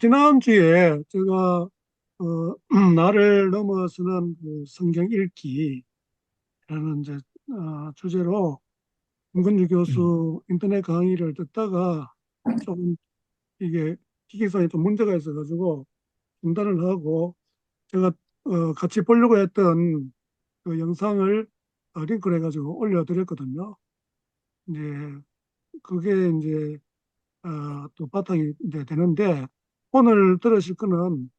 지난주에 제가 나를 넘어서는 그 성경 읽기라는 이제 주제로 김건주 음, 교수 인터넷 강의를 듣다가 조금 이게 기기상에 좀 문제가 있어가지고 중단을 하고 제가 같이 보려고 했던 그 영상을 링크를 해가지고 올려드렸거든요. 이제 그게 이제 또 바탕이 이제 되는데 오늘 들으실 거는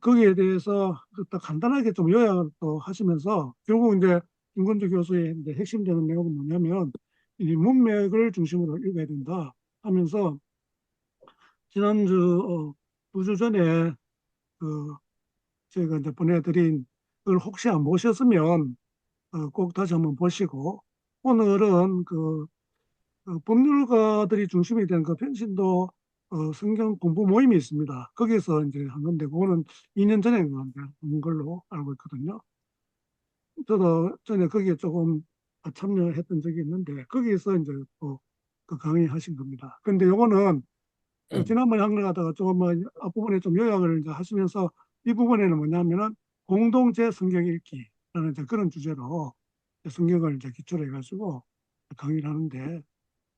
거기에 대해서 그딱 간단하게 좀 요약을 또 하시면서 결국 이제 김건주 교수의 이제 핵심되는 내용은 뭐냐면 이 문맥을 중심으로 읽어야 된다 하면서 지난주 2주 전에 그 제가 이제 보내드린 그걸 혹시 안 보셨으면 꼭 다시 한번 보시고 오늘은 법률가들이 중심이 된 그 평신도 성경 공부 모임이 있습니다. 거기서 이제 한 건데 그거는 2년 전에 한 걸로 알고 있거든요. 저도 전에 거기에 조금 참여했던 적이 있는데 거기에서 이제 또 그 강의 하신 겁니다. 근데 요거는 지난번에 한 걸 갖다가 조금 뭐 앞부분에 좀 요약을 이제 하시면서 이 부분에는 뭐냐면은 공동체 성경 읽기라는 이제 그런 주제로 성경을 이제 기초로 해가지고 강의를 하는데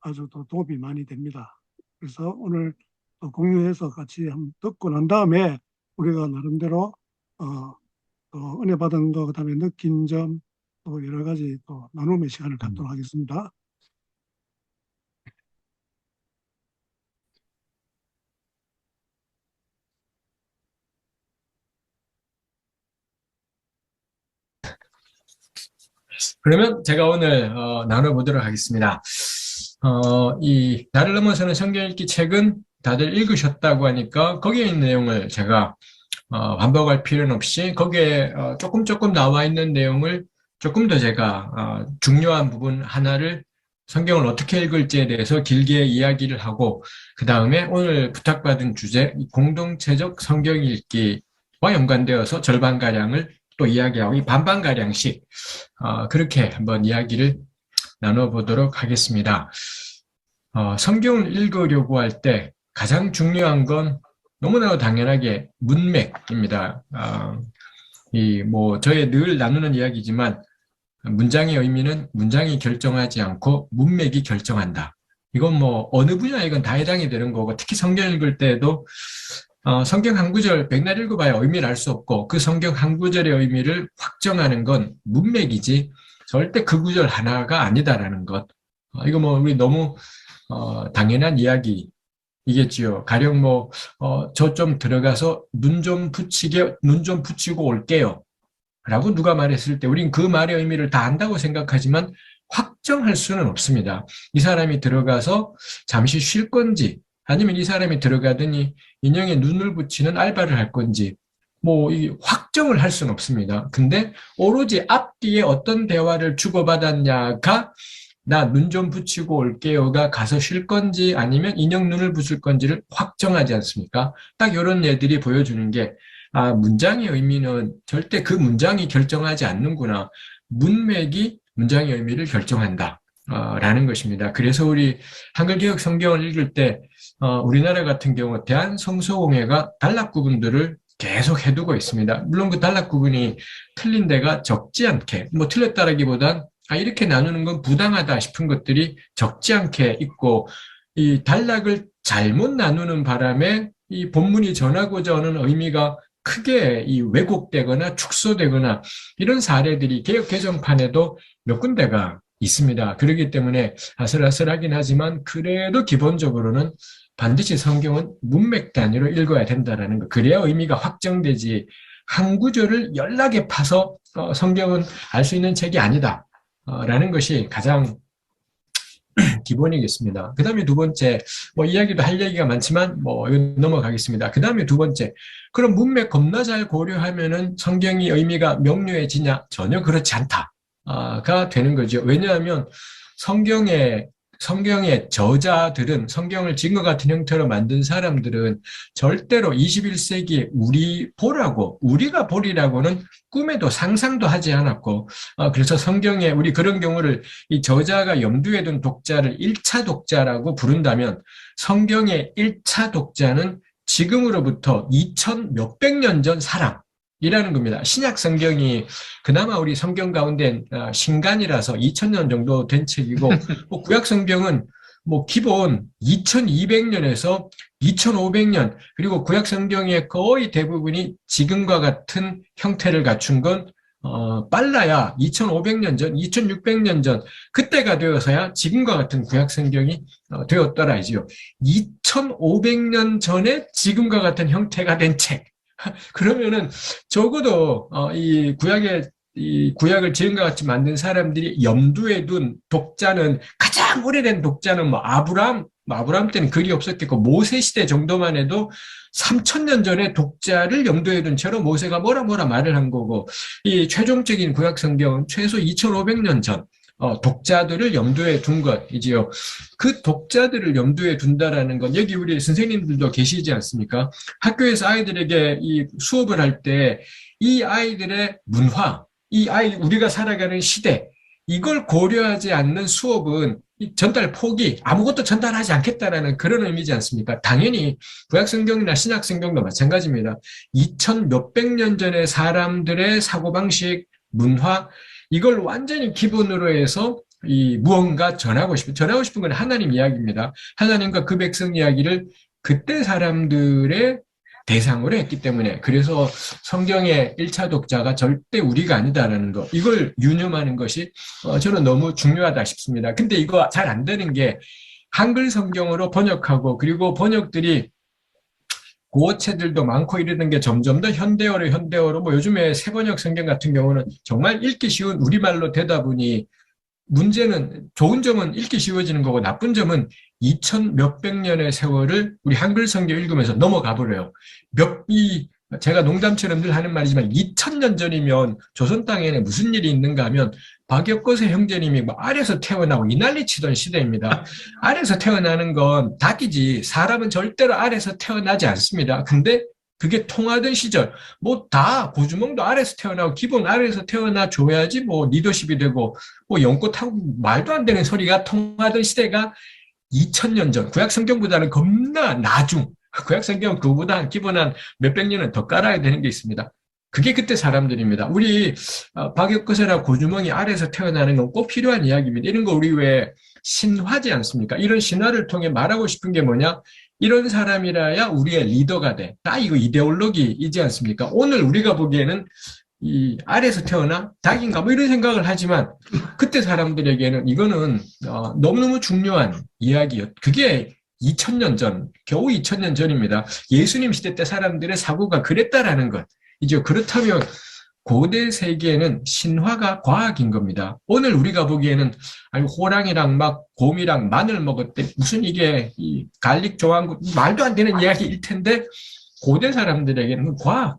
아주 또 도움이 많이 됩니다. 그래서 오늘 또 공유해서 같이 한번 듣고 난 다음에 우리가 나름대로 어, 또 은혜 받은 거 그다음에 느낀 점 또 여러 가지 또 나눔의 시간을 음. 갖도록 하겠습니다. 그러면 제가 오늘 나눠보도록 하겠습니다. 이 나를 넘어서는 성경 읽기 책은 다들 읽으셨다고 하니까 거기에 있는 내용을 제가 반복할 필요는 없이 거기에 조금 나와 있는 내용을 조금 더 제가 중요한 부분 하나를 성경을 어떻게 읽을지에 대해서 길게 이야기를 하고 그 다음에 오늘 부탁받은 주제 공동체적 성경 읽기와 연관되어서 절반가량을 또 이야기하고 이 반반가량씩 그렇게 한번 이야기를 나눠보도록 하겠습니다. 성경을 읽으려고 할 때 가장 중요한 건 너무나 당연하게 문맥입니다. 저의 늘 나누는 이야기지만 문장의 의미는 문장이 결정하지 않고 문맥이 결정한다. 이건 뭐 어느 분야이건 다 해당이 되는 거고 특히 성경 읽을 때에도 성경 한 구절 백날 읽어봐야 의미를 알 수 없고 그 성경 한 구절의 의미를 확정하는 건 문맥이지 절대 그 구절 하나가 아니다라는 것. 이거 뭐 우리 너무 당연한 이야기이겠지요. 가령 저 좀 들어가서 눈 좀 붙이고 올게요. 라고 누가 말했을 때 우린 그 말의 의미를 다 안다고 생각하지만 확정할 수는 없습니다. 이 사람이 들어가서 잠시 쉴 건지 아니면 이 사람이 들어가더니 인형에 눈을 붙이는 알바를 할 건지 이 확정을 할 수는 없습니다. 근데 오로지 앞뒤에 어떤 대화를 주고받았냐가 나 눈 좀 붙이고 올게요가 가서 쉴 건지 아니면 인형 눈을 붙일 건지를 확정하지 않습니까? 딱 이런 예들이 보여주는 게 문장의 의미는 절대 그 문장이 결정하지 않는구나. 문맥이 문장의 의미를 결정한다. 라는 것입니다. 그래서 우리 한글개혁 성경을 읽을 때 우리나라 같은 경우 대한성서공회가 단락 구분들을 계속 해두고 있습니다. 물론 그 단락 구분이 틀린 데가 적지 않게, 틀렸다라기보단 이렇게 나누는 건 부당하다 싶은 것들이 적지 않게 있고, 이 단락을 잘못 나누는 바람에 이 본문이 전하고자 하는 의미가 크게 이 왜곡되거나 축소되거나 이런 사례들이 개혁 개정판에도 몇 군데가 있습니다. 그렇기 때문에 아슬아슬하긴 하지만 그래도 기본적으로는 반드시 성경은 문맥 단위로 읽어야 된다는 것. 그래야 의미가 확정되지 한 구절을 연락에 파서 성경은 알 수 있는 책이 아니다. 라는 것이 가장 기본이겠습니다. 그 다음에 두 번째, 이야기도 할 얘기가 많지만, 이거 넘어가겠습니다. 그 다음에 두 번째, 그럼 문맥 겁나 잘 고려하면은 성경이 의미가 명료해지냐? 전혀 그렇지 않다. 가 되는 거죠. 왜냐하면 성경의 성경의 저자들은 성경을 증거 같은 형태로 만든 사람들은 절대로 21세기 우리가 보리라고는 꿈에도 상상도 하지 않았고, 그래서 성경에 우리 그런 경우를 이 저자가 염두에 둔 독자를 1차 독자라고 부른다면 성경의 1차 독자는 지금으로부터 2000 몇백 년 전 사람이라는 겁니다. 신약 성경이 그나마 우리 성경 가운데 신간이라서 2000년 정도 된 책이고, 뭐 구약 성경은 뭐 기본 2200년에서 2500년, 그리고 구약 성경의 거의 대부분이 지금과 같은 형태를 갖춘 건 빨라야 2500년 전, 2600년 전, 그때가 되어서야 지금과 같은 구약 성경이 되었더라지요. 2500년 전에 지금과 같은 형태가 된 책. 그러면은 적어도 이 구약을 지금과 같이 만든 사람들이 염두에 둔 독자는, 가장 오래된 독자는 뭐 아브라함 때는 글이 없었겠고 모세 시대 정도만 해도 3000년 전에 독자를 염두에 둔 채로 모세가 뭐라 말을 한 거고, 이 최종적인 구약 성경은 최소 2500년 전 독자들을 염두에 둔 것이지요. 그 독자들을 염두에 둔다라는 건, 여기 우리 선생님들도 계시지 않습니까? 학교에서 아이들에게 이 수업을 할 때 이 아이들의 문화, 우리가 살아가는 시대, 이걸 고려하지 않는 수업은 전달 포기, 아무것도 전달하지 않겠다라는 그런 의미지 않습니까? 당연히 구약성경이나 신약성경도 마찬가지입니다. 2000 몇백 년 전의 사람들의 사고방식, 문화, 이걸 완전히 기본으로 해서 무언가 전하고 싶은 건 하나님 이야기입니다. 하나님과 그 백성 이야기를 그때 사람들의 대상으로 했기 때문에, 그래서 성경의 1차 독자가 절대 우리가 아니다라는 거, 이걸 유념하는 것이 저는 너무 중요하다 싶습니다. 근데 이거 잘 안 되는 게, 한글 성경으로 번역하고, 그리고 번역들이 고어체들도 많고 이러는 게 점점 더 현대어로, 뭐 요즘에 새번역 성경 같은 경우는 정말 읽기 쉬운 우리말로 되다 보니, 문제는, 좋은 점은 읽기 쉬워지는 거고, 나쁜 점은 2000 몇백 년의 세월을 우리 한글 성경 읽으면서 넘어가 버려요. 제가 농담처럼 늘 하는 말이지만 2000년 전이면 조선 땅에는 무슨 일이 있는가 하면 박역거세 형제님이 뭐 알에서 태어나고 이 난리 치던 시대입니다. 알에서 태어나는 건 닭이지 사람은 절대로 알에서 태어나지 않습니다. 근데 그게 통하던 시절, 뭐 다 고주몽도 알에서 태어나고 기본 알에서 태어나 줘야지 뭐 리더십이 되고 뭐 연꽃하고 말도 안 되는 소리가 통하던 시대가 2000년 전, 구약 성경보다는 겁나 나중, 구약 성경은 그보다 기본 한 몇백 년은 더 깔아야 되는 게 있습니다. 그게 그때 사람들입니다. 우리 박역거세나 고주몽이 알에서 태어나는 건 꼭 필요한 이야기입니다. 이런 거 우리 왜 신화지 않습니까? 이런 신화를 통해 말하고 싶은 게 뭐냐? 이런 사람이라야 우리의 리더가 돼. 이거 이데올로기이지 않습니까? 오늘 우리가 보기에는 이 알에서 태어나 닭인가 뭐 이런 생각을 하지만 그때 사람들에게는 이거는 너무너무 중요한 이야기였. 그게 2000년 전, 겨우 2000년 전입니다. 예수님 시대 때 사람들의 사고가 그랬다라는 것. 이제 그렇다면 고대 세계에는 신화가 과학인 겁니다. 오늘 우리가 보기에는 아니 호랑이랑 막 곰이랑 마늘 먹었대. 무슨 이게 이 갈릭 좋아한 말도 안 되는 이야기일 텐데 고대 사람들에게는 과학.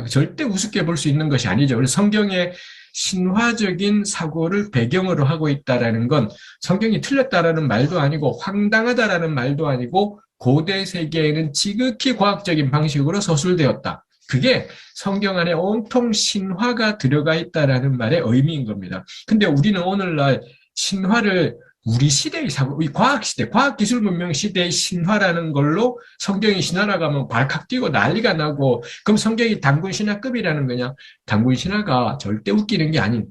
절대 우습게 볼 수 있는 것이 아니죠. 그래서 성경의 신화적인 사고를 배경으로 하고 있다라는 건 성경이 틀렸다라는 말도 아니고 황당하다라는 말도 아니고 고대 세계에는 지극히 과학적인 방식으로 서술되었다. 그게 성경 안에 온통 신화가 들어가 있다라는 말의 의미인 겁니다. 근데 우리는 오늘날 신화를 우리 시대의 사고, 이 과학시대, 과학기술 문명 시대의 신화라는 걸로 성경이 신화라고 하면 발칵 뛰고 난리가 나고, 그럼 성경이 단군 신화급이라는 거냐? 단군 신화가 절대 웃기는 게 아닌,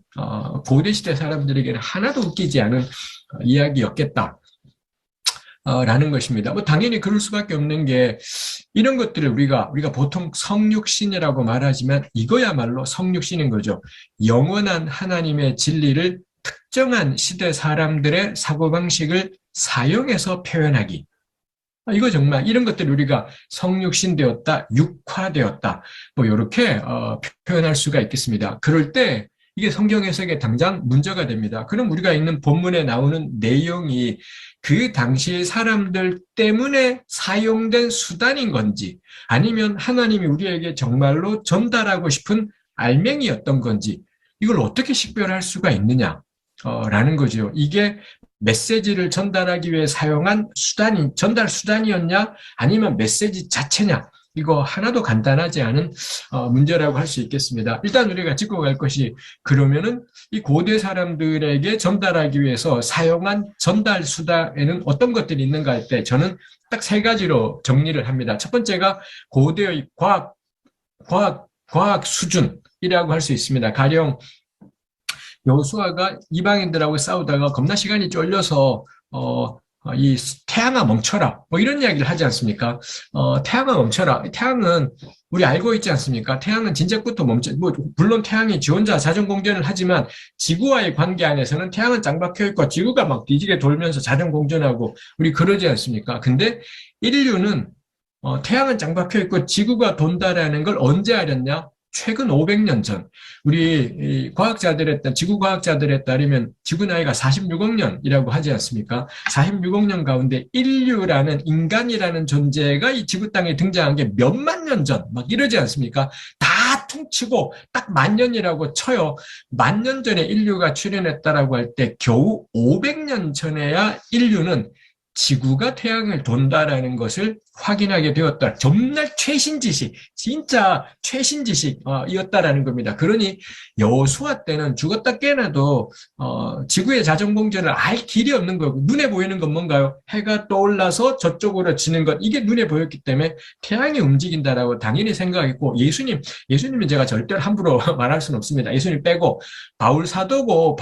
고대시대 사람들에게는 하나도 웃기지 않은 이야기였겠다. 라는 것입니다. 뭐, 당연히 그럴 수밖에 없는 게, 이런 것들을 우리가 보통 성육신이라고 말하지만, 이거야말로 성육신인 거죠. 영원한 하나님의 진리를 특정한 시대 사람들의 사고방식을 사용해서 표현하기. 이거 정말 이런 것들 우리가 성육신되었다, 육화되었다, 뭐 이렇게 표현할 수가 있겠습니다. 그럴 때 이게 성경 해석에 당장 문제가 됩니다. 그럼 우리가 읽는 본문에 나오는 내용이 그 당시의 사람들 때문에 사용된 수단인 건지 아니면 하나님이 우리에게 정말로 전달하고 싶은 알맹이였던 건지 이걸 어떻게 식별할 수가 있느냐? 라는 거죠. 이게 메시지를 전달하기 위해 사용한 전달 수단이었냐? 아니면 메시지 자체냐? 이거 하나도 간단하지 않은 문제라고 할 수 있겠습니다. 일단 우리가 짚고 갈 것이 그러면은 이 고대 사람들에게 전달하기 위해서 사용한 전달 수단에는 어떤 것들이 있는가 할 때 저는 딱 세 가지로 정리를 합니다. 첫 번째가 고대의 과학 수준이라고 할 수 있습니다. 가령 여호수아가 이방인들하고 싸우다가 겁나 시간이 쫄려서 이 태양아 멈춰라 뭐 이런 이야기를 하지 않습니까? 태양아 멈춰라. 태양은 우리 알고 있지 않습니까? 태양은 진작부터 멈춰. 뭐 물론 태양이 지 혼자 자전 공전을 하지만 지구와의 관계 안에서는 태양은 짱 박혀 있고 지구가 막 뒤지게 돌면서 자전 공전하고 우리 그러지 않습니까? 근데 인류는 태양은 짱 박혀 있고 지구가 돈다라는 걸 언제 알았냐? 최근 500년 전 우리 지구 과학자들에 따르면 지구 나이가 46억 년이라고 하지 않습니까? 46억 년 가운데 인류라는 인간이라는 존재가 이 지구 땅에 등장한 게 몇만 년 전 막 이러지 않습니까? 다 퉁치고 딱 만 년이라고 쳐요. 만 년 전에 인류가 출현했다라고 할 때 겨우 500년 전에야 인류는 지구가 태양을 돈다라는 것을 확인하게 되었다. 정말 최신 지식, 진짜 최신 지식이었다라는 겁니다. 그러니 여호수아 때는 죽었다 깨어나도 지구의 자전 공전을 알 길이 없는 거고 눈에 보이는 건 뭔가요? 해가 떠올라서 저쪽으로 지는 것 이게 눈에 보였기 때문에 태양이 움직인다라고 당연히 생각했고 예수님은 제가 절대로 함부로 말할 수는 없습니다. 예수님 빼고 바울 사도고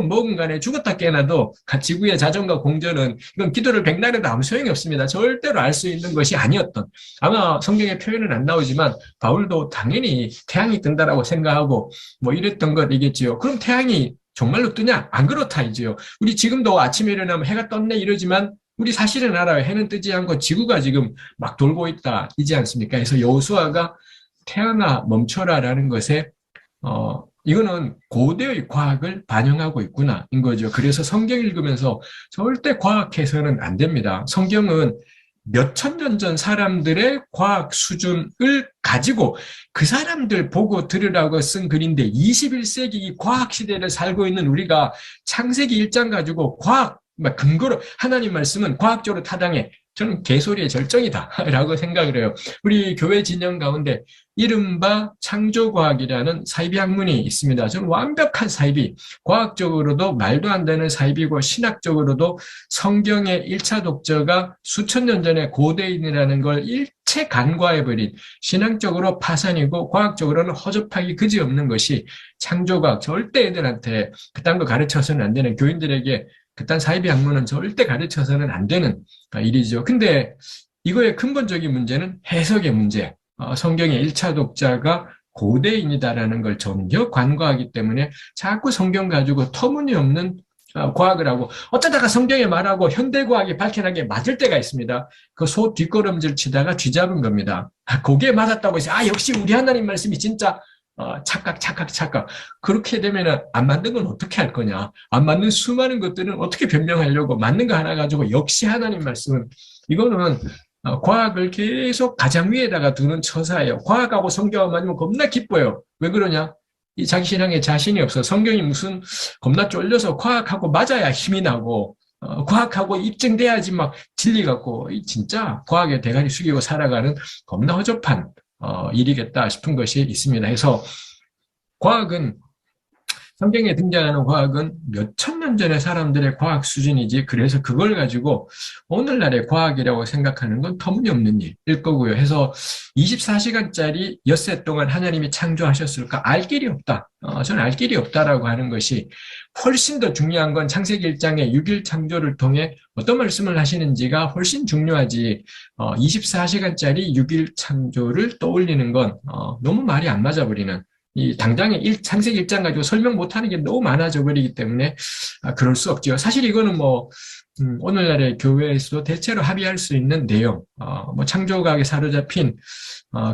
뭐건 간에 죽었다 깨어나도 지구의 자전과 공전은 이건 기도를 백날해도 아무 소용이 없습니다. 절대로 알 수 있는 것이 아니었던 아마 성경에 표현은 안 나오지만 바울도 당연히 태양이 뜬다라고 생각하고 뭐 이랬던 것이겠지요. 그럼 태양이 정말로 뜨냐? 안 그렇다이지요. 우리 지금도 아침에 일어나면 해가 떴네 이러지만 우리 사실은 알아요. 해는 뜨지 않고 지구가 지금 막 돌고 있다 이지 않습니까? 그래서 여호수아가 태양아 멈춰라라는 것에 이거는 고대의 과학을 반영하고 있구나 인 거죠. 그래서 성경 읽으면서 절대 과학해서는 안 됩니다. 성경은 몇천 년 전 사람들의 과학 수준을 가지고 그 사람들 보고 들으라고 쓴 글인데 21세기 이 과학 시대를 살고 있는 우리가 창세기 1장 가지고 근거로 하나님 말씀은 과학적으로 타당해. 저는 개소리의 절정이다라고 생각을 해요. 우리 교회 진영 가운데 이른바 창조과학이라는 사이비 학문이 있습니다. 저는 완벽한 사이비, 과학적으로도 말도 안 되는 사이비고 신학적으로도 성경의 1차 독자가 수천 년 전에 고대인이라는 걸 일체 간과해버린 신앙적으로 파산이고 과학적으로는 허접하기 그지없는 것이 창조과학. 절대 애들한테 그딴 거 가르쳐서는 안 되는 교인들에게 그딴 사이비 학문은 절대 가르쳐서는 안 되는 일이죠. 근데 이거의 근본적인 문제는 해석의 문제. 성경의 1차 독자가 고대인이다라는 걸 전혀 간과하기 때문에 자꾸 성경 가지고 터무니없는 과학을 하고 어쩌다가 성경에 말하고 현대과학이 밝혀나게 맞을 때가 있습니다. 그 소 뒷걸음질 치다가 쥐잡은 겁니다. 그게 맞았다고 해서 역시 우리 하나님 말씀이 진짜 착각. 그렇게 되면 안 맞는 건 어떻게 할 거냐. 안 맞는 수많은 것들은 어떻게 변명하려고 맞는 거 하나 가지고 역시 하나님 말씀은 이거는 과학을 계속 가장 위에다가 두는 처사예요. 과학하고 성경하고 맞으면 겁나 기뻐요. 왜 그러냐? 이 자기 신앙에 자신이 없어. 성경이 무슨 겁나 쫄려서 과학하고 맞아야 힘이 나고 과학하고 입증돼야지 막 진리 같고 진짜 과학에 대가리 숙이고 살아가는 겁나 허접한 일이겠다 싶은 것이 있습니다. 해서 과학은 성경에 등장하는 과학은 몇천 년 전의 사람들의 과학 수준이지 그래서 그걸 가지고 오늘날의 과학이라고 생각하는 건 터무니없는 일일 거고요. 해서 24시간짜리 엿새 동안 하나님이 창조하셨을까? 알 길이 없다. 저는 알 길이 없다라고 하는 것이 훨씬 더 중요한 건 창세기 1장의 6일 창조를 통해 어떤 말씀을 하시는지가 훨씬 중요하지 24시간짜리 6일 창조를 떠올리는 건 너무 말이 안 맞아버리는 이 당장에 창세기 1장 가지고 설명 못하는 게 너무 많아져 버리기 때문에 그럴 수 없죠. 사실 이거는 오늘날의 교회에서도 대체로 합의할 수 있는 내용, 창조과학에 사로잡힌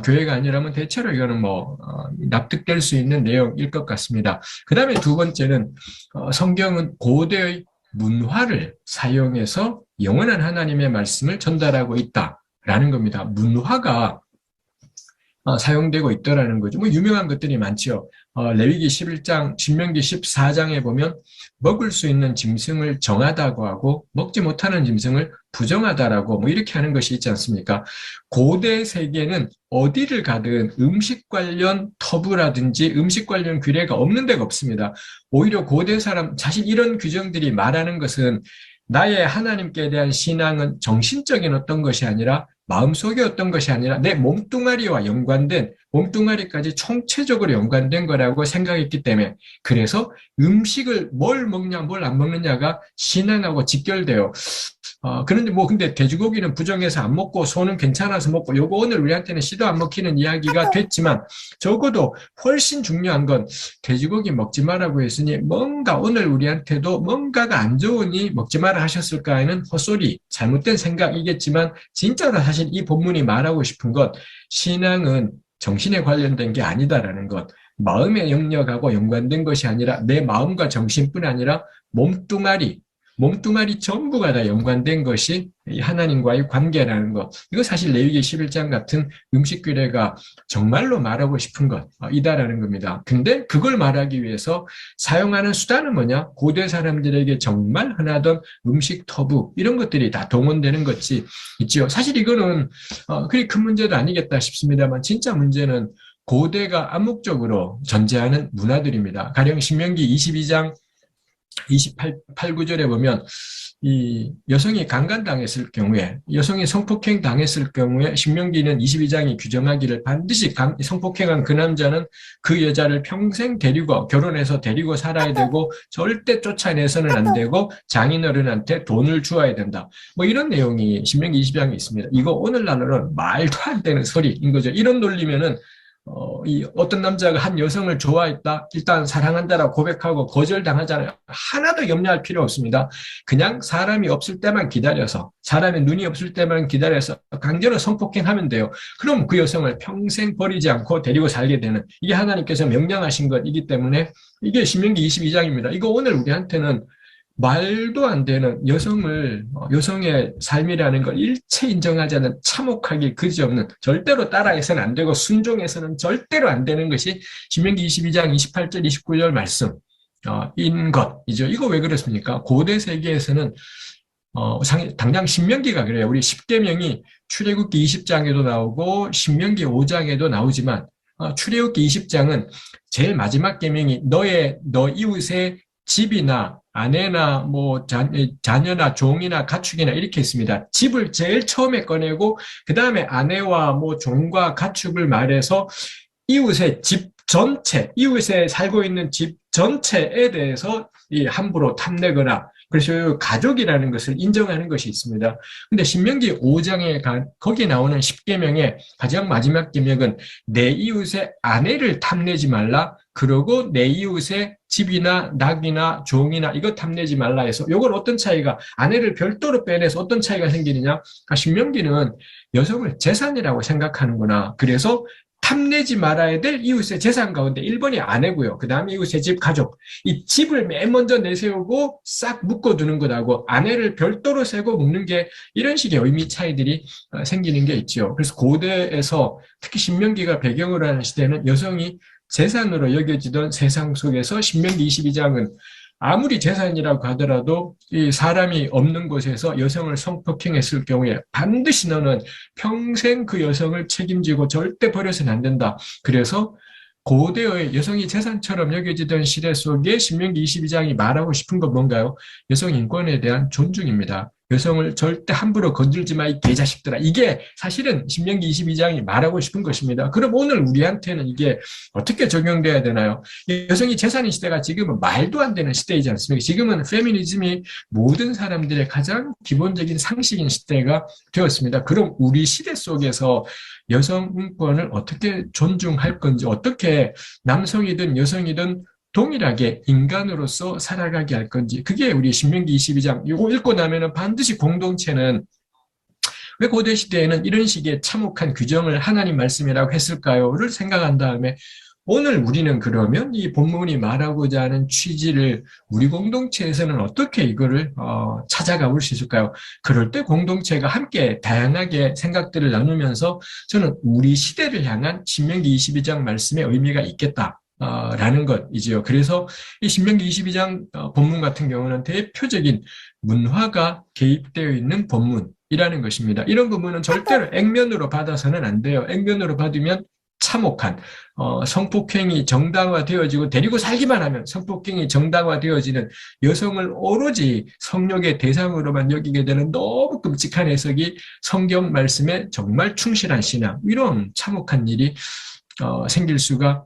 교회가 아니라면 대체로 이거는 납득될 수 있는 내용일 것 같습니다. 그 다음에 두 번째는 성경은 고대의 문화를 사용해서 영원한 하나님의 말씀을 전달하고 있다라는 겁니다. 문화가 사용되고 있더라는 거죠. 유명한 것들이 많죠. 레위기 11장, 신명기 14장에 보면 먹을 수 있는 짐승을 정하다고 하고 먹지 못하는 짐승을 부정하다라고 뭐 이렇게 하는 것이 있지 않습니까? 고대 세계는 어디를 가든 음식 관련 터부라든지 음식 관련 규례가 없는 데가 없습니다. 오히려 고대 사람, 사실 이런 규정들이 말하는 것은 나의 하나님께 대한 신앙은 정신적인 어떤 것이 아니라 마음속의 어떤 것이 아니라 내 몸뚱아리와 연관된 몸뚱아리까지 총체적으로 연관된 거라고 생각했기 때문에 그래서 음식을 뭘 먹냐 뭘 안 먹느냐가 신앙하고 직결돼요. 그런데 뭐 근데 돼지고기는 부정해서 안 먹고 소는 괜찮아서 먹고 요거 오늘 우리한테는 씨도 안 먹히는 이야기가 됐지만 적어도 훨씬 중요한 건 돼지고기 먹지 말라고 했으니 뭔가 오늘 우리한테도 뭔가가 안 좋으니 먹지 마라 하셨을까 하는 헛소리 잘못된 생각이겠지만 진짜로 사실 이 본문이 말하고 싶은 것 신앙은 정신에 관련된 게 아니다라는 것 마음의 영역하고 연관된 것이 아니라 내 마음과 정신뿐 아니라 몸뚱아리 몸뚱아리 전부가 다 연관된 것이 하나님과의 관계라는 것. 이거 사실 레위기 11장 같은 음식 규례가 정말로 말하고 싶은 것이다라는 겁니다. 근데 그걸 말하기 위해서 사용하는 수단은 뭐냐? 고대 사람들에게 정말 흔하던 음식 터부 이런 것들이 다 동원되는 것이 있지요. 사실 이거는 그리 큰 문제도 아니겠다 싶습니다만 진짜 문제는 고대가 암묵적으로 존재하는 문화들입니다. 가령 신명기 22장 28, 9절에 보면 이 여성이 강간당했을 경우에 여성이 성폭행 당했을 경우에 신명기는 22장이 규정하기를 반드시 성폭행한 그 남자는 그 여자를 평생 데리고 결혼해서 데리고 살아야 되고 절대 쫓아내서는 안 되고 장인어른한테 돈을 주어야 된다. 뭐 이런 내용이 신명기 22장에 있습니다. 이거 오늘날로는 말도 안 되는 소리인 거죠. 이런 논리면은 이 어떤 남자가 한 여성을 좋아했다, 일단 사랑한다라고 고백하고 거절당하잖아요. 하나도 염려할 필요 없습니다. 그냥 사람이 없을 때만 기다려서, 사람의 눈이 없을 때만 기다려서 강제로 성폭행하면 돼요. 그럼 그 여성을 평생 버리지 않고 데리고 살게 되는, 이게 하나님께서 명령하신 것이기 때문에 이게 신명기 22장입니다. 이거 오늘 우리한테는 말도 안 되는 여성의 삶이라는 걸 일체 인정하지 않는 참혹하기 그지없는 절대로 따라해서는 안 되고 순종해서는 절대로 안 되는 것이 신명기 22장 28절 29절 말씀 인 것이죠. 이거 왜 그렇습니까? 고대 세계에서는 당장 신명기가 그래요. 우리 십계명이 출애굽기 20장에도 나오고 신명기 5장에도 나오지만 출애굽기 20장은 제일 마지막 계명이 너 이웃의 집이나 아내나 뭐 자녀나 종이나 가축이나 이렇게 있습니다. 집을 제일 처음에 꺼내고 그 다음에 아내와 뭐 종과 가축을 말해서 이웃의 집 전체, 이웃에 살고 있는 집 전체에 대해서 함부로 탐내거나 그래서 가족이라는 것을 인정하는 것이 있습니다. 근데 신명기 5장에 거기 나오는 10계명의 가장 마지막 계명은 내 이웃의 아내를 탐내지 말라. 그러고 내 이웃의 집이나 낙이나 종이나 이거 탐내지 말라 해서 이걸 어떤 차이가 아내를 별도로 빼내서 어떤 차이가 생기느냐? 신명기는 여성을 재산이라고 생각하는구나. 그래서 탐내지 말아야 될 이웃의 재산 가운데 1번이 아내고요. 그 다음에 이웃의 집, 가족. 이 집을 맨 먼저 내세우고 싹 묶어두는 것하고 아내를 별도로 세고 묶는 게 이런 식의 의미 차이들이 생기는 게 있죠. 그래서 고대에서 특히 신명기가 배경으로 하는 시대는 여성이 재산으로 여겨지던 세상 속에서 신명기 22장은 아무리 재산이라고 하더라도 이 사람이 없는 곳에서 여성을 성폭행했을 경우에 반드시 너는 평생 그 여성을 책임지고 절대 버려서는 안 된다. 그래서 고대의 여성이 재산처럼 여겨지던 시대 속에 신명기 22장이 말하고 싶은 건 뭔가요? 여성 인권에 대한 존중입니다. 여성을 절대 함부로 건들지 마, 이 개자식들아. 이게 사실은 신명기 22장이 말하고 싶은 것입니다. 그럼 오늘 우리한테는 이게 어떻게 적용돼야 되나요? 여성이 재산인 시대가 지금은 말도 안 되는 시대이지 않습니까? 지금은 페미니즘이 모든 사람들의 가장 기본적인 상식인 시대가 되었습니다. 그럼 우리 시대 속에서 여성 인권을 어떻게 존중할 건지, 어떻게 남성이든 여성이든 동일하게 인간으로서 살아가게 할 건지, 그게 우리 신명기 22장 이거 읽고 나면은 반드시 공동체는 왜 고대 시대에는 이런 식의 참혹한 규정을 하나님 말씀이라고 했을까요?를 생각한 다음에 오늘 우리는 그러면 이 본문이 말하고자 하는 취지를 우리 공동체에서는 어떻게 이거를 찾아가 볼 수 있을까요? 그럴 때 공동체가 함께 다양하게 생각들을 나누면서 저는 우리 시대를 향한 신명기 22장 말씀의 의미가 있겠다. 라는 것이지요. 그래서 이 신명기 22장 본문 같은 경우는 대표적인 문화가 개입되어 있는 본문이라는 것입니다. 이런 부분은 절대로 액면으로 받아서는 안 돼요. 액면으로 받으면 참혹한 성폭행이 정당화되어지고 데리고 살기만 하면 성폭행이 정당화되어지는 여성을 오로지 성욕의 대상으로만 여기게 되는 너무 끔찍한 해석이 성경 말씀에 정말 충실한 신앙, 이런 참혹한 일이 생길 수가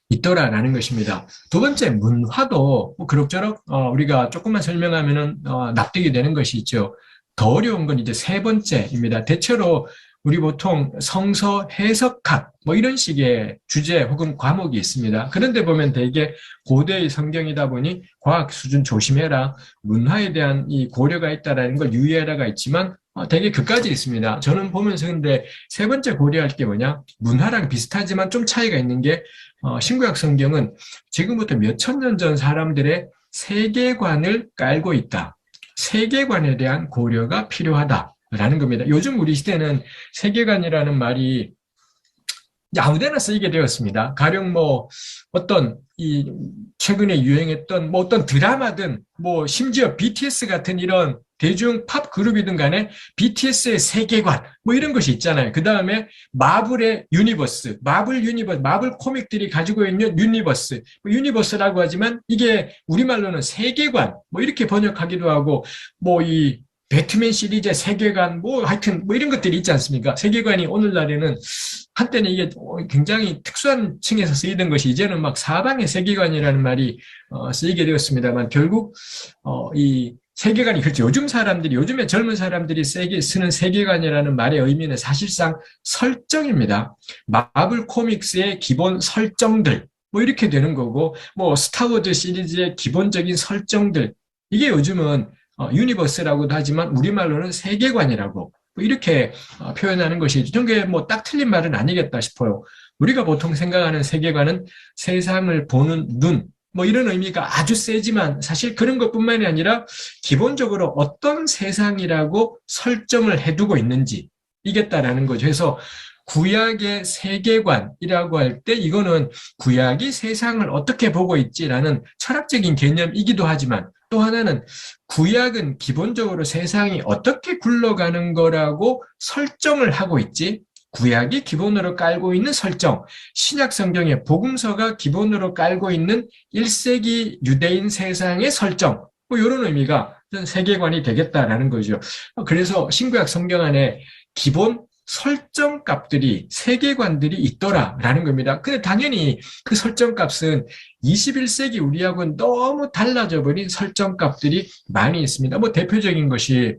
있더라라는 것입니다. 두 번째, 문화도 뭐 그럭저럭 우리가 조금만 설명하면은 납득이 되는 것이 있죠. 더 어려운 건 이제 세 번째입니다. 대체로 우리 보통 성서 해석학 뭐 이런 식의 주제 혹은 과목이 있습니다. 그런데 보면 대개 고대의 성경이다 보니 과학 수준 조심해라, 문화에 대한 이 고려가 있다라는 걸 유의해라가 있지만 되게 그까지 있습니다. 저는 보면서 근데 세 번째 고려할 게 뭐냐? 문화랑 비슷하지만 좀 차이가 있는 게 신구약 성경은 지금부터 몇천 년 전 사람들의 세계관을 깔고 있다. 세계관에 대한 고려가 필요하다라는 겁니다. 요즘 우리 시대는 세계관이라는 말이 아무데나 쓰이게 되었습니다. 가령 뭐 어떤 이 최근에 유행했던 뭐 어떤 드라마든 뭐 심지어 BTS 같은 이런 대중 팝 그룹이든 간에 BTS의 세계관 뭐 이런 것이 있잖아요. 그 다음에 마블의 유니버스, 마블 코믹들이 가지고 있는 유니버스, 뭐 유니버스라고 하지만 이게 우리말로는 세계관 뭐 이렇게 번역하기도 하고 뭐 이 배트맨 시리즈의 세계관 뭐 하여튼 뭐 이런 것들이 있지 않습니까? 세계관이 오늘날에는 한때는 이게 굉장히 특수한 층에서 쓰이던 것이 이제는 막 사방의 세계관이라는 말이 쓰이게 되었습니다만 결국 이 세계관이 그렇죠. 요즘에 젊은 사람들이 쓰는 세계관이라는 말의 의미는 사실상 설정입니다. 마블 코믹스의 기본 설정들 뭐 이렇게 되는 거고 뭐 스타워즈 시리즈의 기본적인 설정들 이게 요즘은 유니버스라고도 하지만 우리말로는 세계관이라고 뭐 이렇게 표현하는 것이 이게 뭐 딱 틀린 말은 아니겠다 싶어요. 우리가 보통 생각하는 세계관은 세상을 보는 눈, 뭐 이런 의미가 아주 세지만 사실 그런 것뿐만이 아니라 기본적으로 어떤 세상이라고 설정을 해두고 있는지 이겠다라는 거죠. 그래서 구약의 세계관이라고 할 때 이거는 구약이 세상을 어떻게 보고 있지라는 철학적인 개념이기도 하지만 또 하나는 구약은 기본적으로 세상이 어떻게 굴러가는 거라고 설정을 하고 있지. 구약이 기본으로 깔고 있는 설정, 신약 성경의 복음서가 기본으로 깔고 있는 1세기 유대인 세상의 설정, 뭐 이런 의미가 세계관이 되겠다라는 거죠. 그래서 신구약 성경 안에 기본 설정값들이 세계관들이 있더라라는 겁니다. 근데 당연히 그 설정값은 21세기 우리하고는 너무 달라져 버린 설정값들이 많이 있습니다. 뭐 대표적인 것이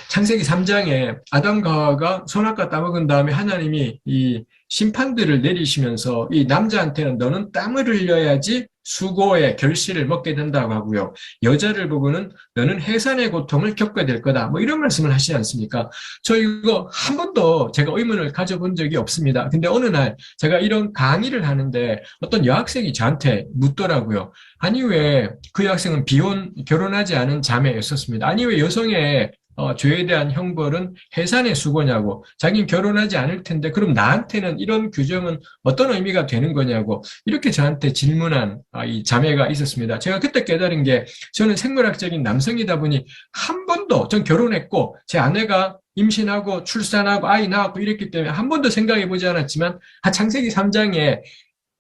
창세기 3장에 아담과 하와가 선악과 따먹은 다음에 하나님이 이 심판들을 내리시면서 이 남자한테는 너는 땀을 흘려야지 수고의 결실을 먹게 된다고 하고요. 여자를 보고는 너는 해산의 고통을 겪게 될 거다. 뭐 이런 말씀을 하시지 않습니까? 저 이거 한 번도 제가 의문을 가져본 적이 없습니다. 근데 어느 날 제가 이런 강의를 하는데 어떤 여학생이 저한테 묻더라고요. 아니 왜 그 여학생은 결혼하지 않은 자매였었습니다. 아니 왜 여성의 죄에 대한 형벌은 해산의 수고냐고, 자기는 결혼하지 않을 텐데 그럼 나한테는 이런 규정은 어떤 의미가 되는 거냐고 이렇게 저한테 질문한 이 자매가 있었습니다. 제가 그때 깨달은 게 저는 생물학적인 남성이다 보니 한 번도 전 결혼했고 제 아내가 임신하고 출산하고 아이 낳았고 이랬기 때문에 한 번도 생각해 보지 않았지만 창세기 3장에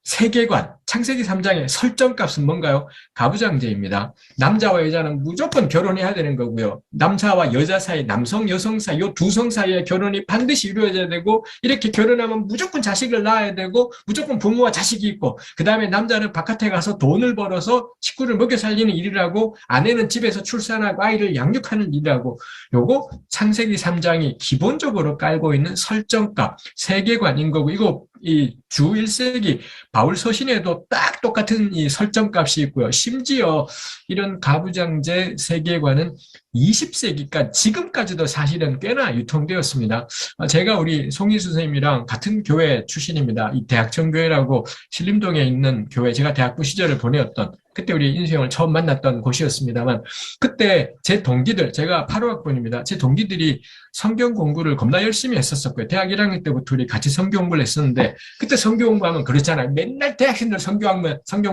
세계관, 창세기 3장의 설정값은 뭔가요? 가부장제입니다. 남자와 여자는 무조건 결혼해야 되는 거고요. 남자와 여자 사이, 남성, 여성 사이, 이 두 성 사이의 결혼이 반드시 이루어져야 되고, 이렇게 결혼하면 무조건 자식을 낳아야 되고, 무조건 부모와 자식이 있고, 그 다음에 남자는 바깥에 가서 돈을 벌어서 식구를 먹여 살리는 일을 하고, 아내는 집에서 출산하고 아이를 양육하는 일을 하고, 요거 창세기 3장이 기본적으로 깔고 있는 설정값, 세계관인 거고, 이거 이 주 1세기 바울 서신에도 딱 똑같은 이 설정값이 있고요. 심지어 이런 가부장제 세계관은 20세기까지 지금까지도 사실은 꽤나 유통되었습니다. 제가 우리 송희수 선생님이랑 같은 교회 출신입니다. 이 대학천교회라고 신림동에 있는 교회, 제가 대학부 시절을 보내었던, 그때 우리 인수형을 처음 만났던 곳이었습니다만, 그때 제 동기들, 제가 8호학번입니다. 제 동기들이 성경 공부를 겁나 열심히 했었었고요. 대학 1학년 때부터 우리 같이 성경 공부를 했었는데, 그때 성경 공부하면 그렇잖아요. 맨날 대학생들 성경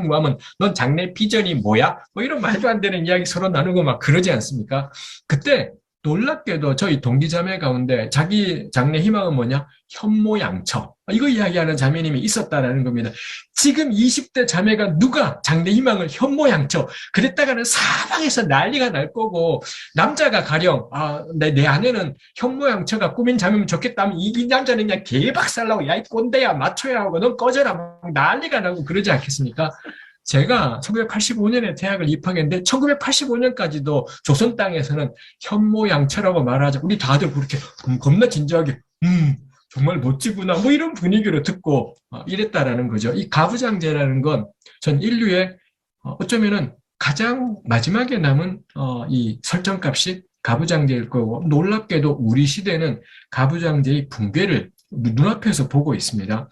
공부하면 넌 장래 비전이 뭐야? 뭐 이런 말도 안 되는 이야기 서로 나누고 막 그러지 않습니까? 그때 놀랍게도 저희 동기자매 가운데 자기 장래 희망은 뭐냐? 현모양처. 이거 이야기하는 자매님이 있었다라는 겁니다. 지금 20대 자매가 누가 장래 희망을 현모양처. 그랬다가는 사방에서 난리가 날 거고, 남자가 가령, 내 아내는 현모양처가 꾸민 자매면 좋겠다면 이 남자는 그냥 개박살나고, 야, 이 꼰대야, 마초야 하고, 넌 꺼져라. 막 난리가 나고 그러지 않겠습니까? 제가 1985년에 대학을 입학했는데 1985년까지도 조선 땅에서는 현모양처라고 말하자 우리 다들 그렇게 겁나 진지하게 정말 멋지구나 뭐 이런 분위기로 듣고 이랬다라는 거죠. 이 가부장제라는 건 전 인류의 어쩌면은 가장 마지막에 남은 이 설정값이 가부장제일 거고, 놀랍게도 우리 시대는 가부장제의 붕괴를 눈앞에서 보고 있습니다.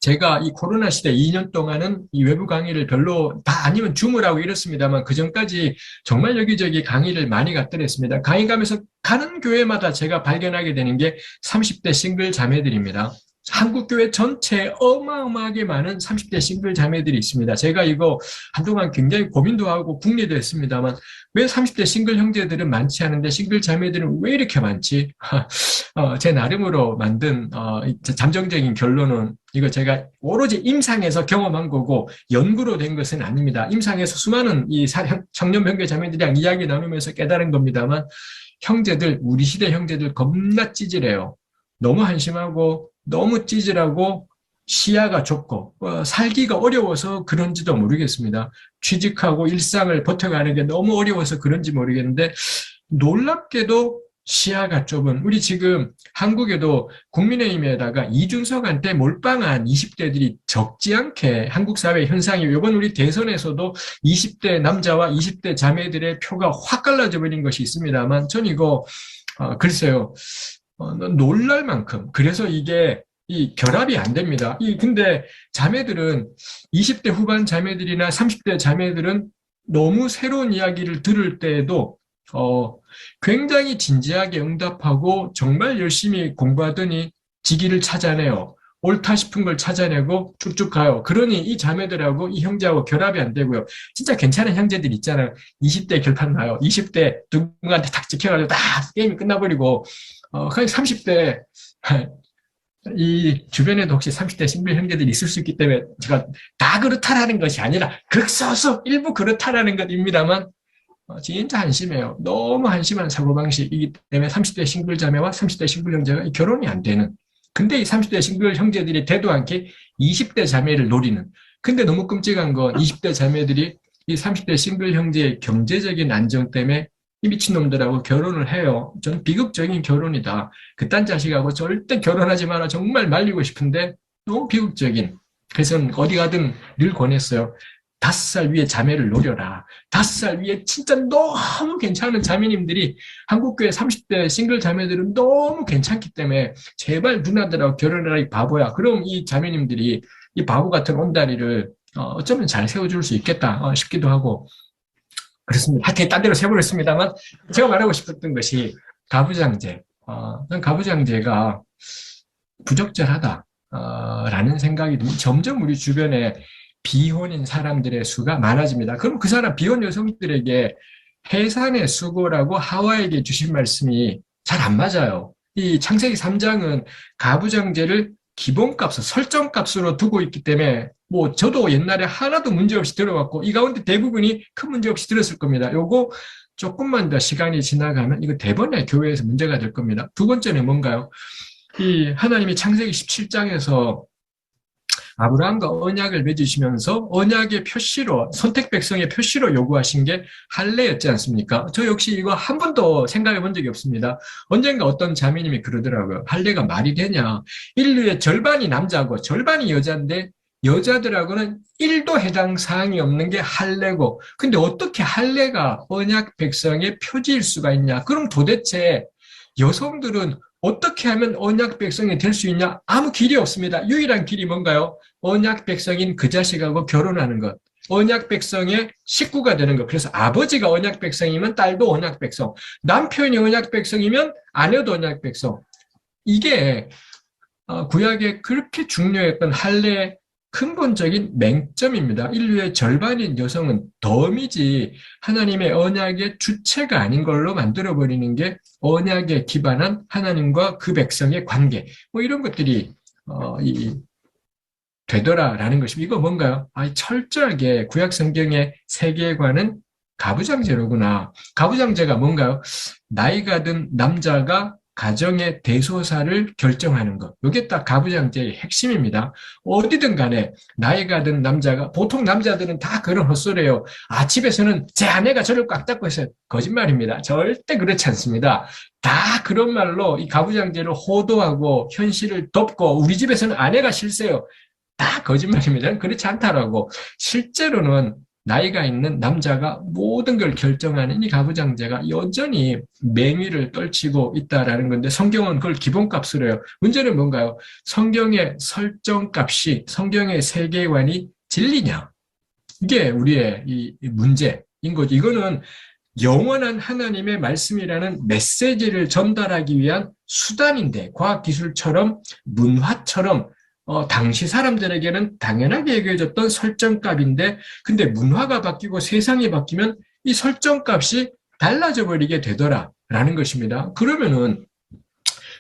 제가 이 코로나 시대 2년 동안은 이 외부 강의를 별로 다 아니면 줌을 하고 이렇습니다만, 그 전까지 정말 여기저기 강의를 많이 갔더랬습니다. 강의 가면서 가는 교회마다 제가 발견하게 되는 게 30대 싱글 자매들입니다. 한국 교회 전체에 어마어마하게 많은 30대 싱글 자매들이 있습니다. 제가 이거 한동안 굉장히 고민도 하고 궁리도 했습니다만, 왜 30대 싱글 형제들은 많지 않은데 싱글 자매들은 왜 이렇게 많지? 제 나름으로 만든 잠정적인 결론은, 이거 제가 오로지 임상에서 경험한 거고 연구로 된 것은 아닙니다. 임상에서 수많은 이 청년 형제 자매들이랑 이야기 나누면서 깨달은 겁니다만, 형제들, 우리 시대 형제들 겁나 찌질해요. 너무 한심하고 너무 찌질하고 시야가 좁고 살기가 어려워서 그런지도 모르겠습니다. 취직하고 일상을 버텨가는 게 너무 어려워서 그런지 모르겠는데, 놀랍게도 시야가 좁은, 우리 지금 한국에도 국민의힘에다가 이준석한테 몰빵한 20대들이 적지 않게 한국 사회 현상이, 이번 우리 대선에서도 20대 남자와 20대 자매들의 표가 확 갈라져 버린 것이 있습니다만, 전 이거 글쎄요, 놀랄 만큼, 그래서 이게 이 결합이 안 됩니다. 근데 자매들은 20대 후반 자매들이나 30대 자매들은 너무 새로운 이야기를 들을 때에도 굉장히 진지하게 응답하고 정말 열심히 공부하더니 지기를 찾아내요. 옳다 싶은 걸 찾아내고 쭉쭉 가요. 그러니 이 자매들하고 이 형제하고 결합이 안 되고요. 진짜 괜찮은 형제들 있잖아요. 20대 결판 나요. 20대 누군가한테 탁 찍혀가지고 다 게임이 끝나버리고, 그냥 30대, 이 주변에도 혹시 30대 싱글 형제들이 있을 수 있기 때문에 제가 다 그렇다라는 것이 아니라 극소수 일부 그렇다라는 것입니다만, 진짜 한심해요. 너무 한심한 사고방식이기 때문에 30대 싱글 자매와 30대 싱글 형제가 결혼이 안 되는. 근데 이 30대 싱글 형제들이 대도 않게 20대 자매를 노리는. 근데 너무 끔찍한 건 20대 자매들이 이 30대 싱글 형제의 경제적인 안정 때문에 이 미친놈들하고 결혼을 해요. 전 비극적인 결혼이다. 그딴 자식하고 절대 결혼하지 마라. 정말 말리고 싶은데 너무 비극적인. 그래서 어디 가든 늘 권했어요. 5살 위에 자매를 노려라. 5살 위에 진짜 너무 괜찮은 자매님들이, 한국교회 30대 싱글 자매들은 너무 괜찮기 때문에 제발 누나들하고 결혼해라, 이 바보야. 그럼 이 자매님들이 이 바보 같은 온다리를 어쩌면 잘 세워줄 수 있겠다 싶기도 하고 그렇습니다. 하여튼 딴 데로 세버렸습니다만, 제가 말하고 싶었던 것이 가부장제. 난 가부장제가 부적절하다 라는 생각이 점점 우리 주변에 비혼인 사람들의 수가 많아집니다. 그럼 그 사람 비혼 여성들에게 해산의 수고라고 하와에게 주신 말씀이 잘 안 맞아요. 이 창세기 3장은 가부장제를 기본값을 설정값으로 두고 있기 때문에, 뭐 저도 옛날에 하나도 문제없이 들어왔고 이 가운데 대부분이 큰 문제 없이 들었을 겁니다. 요거 조금만 더 시간이 지나가면 이거 대번에 교회에서 문제가 될 겁니다. 두 번째는 뭔가요? 이 하나님이 창세기 17장에서 아브라함과 언약을 맺으시면서 언약의 표시로, 선택 백성의 표시로 요구하신 게 할례였지 않습니까? 저 역시 이거 한 번도 생각해 본 적이 없습니다. 언젠가 어떤 자매님이 그러더라고요. 할례가 말이 되냐? 인류의 절반이 남자고 절반이 여자인데 여자들하고는 1도 해당 사항이 없는 게 할례고, 근데 어떻게 할례가 언약 백성의 표지일 수가 있냐? 그럼 도대체 여성들은 어떻게 하면 언약 백성이 될 수 있냐? 아무 길이 없습니다. 유일한 길이 뭔가요? 언약 백성인 그 자식하고 결혼하는 것. 언약 백성의 식구가 되는 것. 그래서 아버지가 언약 백성이면 딸도 언약 백성, 남편이 언약 백성이면 아내도 언약 백성. 이게 구약에 그렇게 중요했던 할례의 근본적인 맹점입니다. 인류의 절반인 여성은 덤이지 하나님의 언약의 주체가 아닌 걸로 만들어버리는 게 언약에 기반한 하나님과 그 백성의 관계, 뭐 이런 것들이 되더라라는 것입니다. 이거 뭔가요? 철저하게 구약 성경의 세계관은 가부장제로구나. 가부장제가 뭔가요? 나이가 든 남자가 가정의 대소사를 결정하는 것. 이게 딱 가부장제의 핵심입니다. 어디든 간에 나이가 든 남자가, 보통 남자들은 다 그런 헛소리예요. 집에서는 제 아내가 저를 꽉 잡고 있어요. 거짓말입니다. 절대 그렇지 않습니다. 다 그런 말로 이 가부장제를 호도하고 현실을 덮고 우리 집에서는 아내가 실세요. 다 거짓말입니다. 그렇지 않다라고. 실제로는 나이가 있는 남자가 모든 걸 결정하는 이 가부장제가 여전히 맹위를 떨치고 있다라는 건데 성경은 그걸 기본값으로 해요. 문제는 뭔가요? 성경의 설정값이 성경의 세계관이 진리냐? 이게 우리의 이 문제인 거죠. 이거는 영원한 하나님의 말씀이라는 메시지를 전달하기 위한 수단인데 과학기술처럼 문화처럼 당시 사람들에게는 당연하게 여겨졌던 설정값인데, 근데 문화가 바뀌고 세상이 바뀌면 이 설정값이 달라져 버리게 되더라라는 것입니다. 그러면은,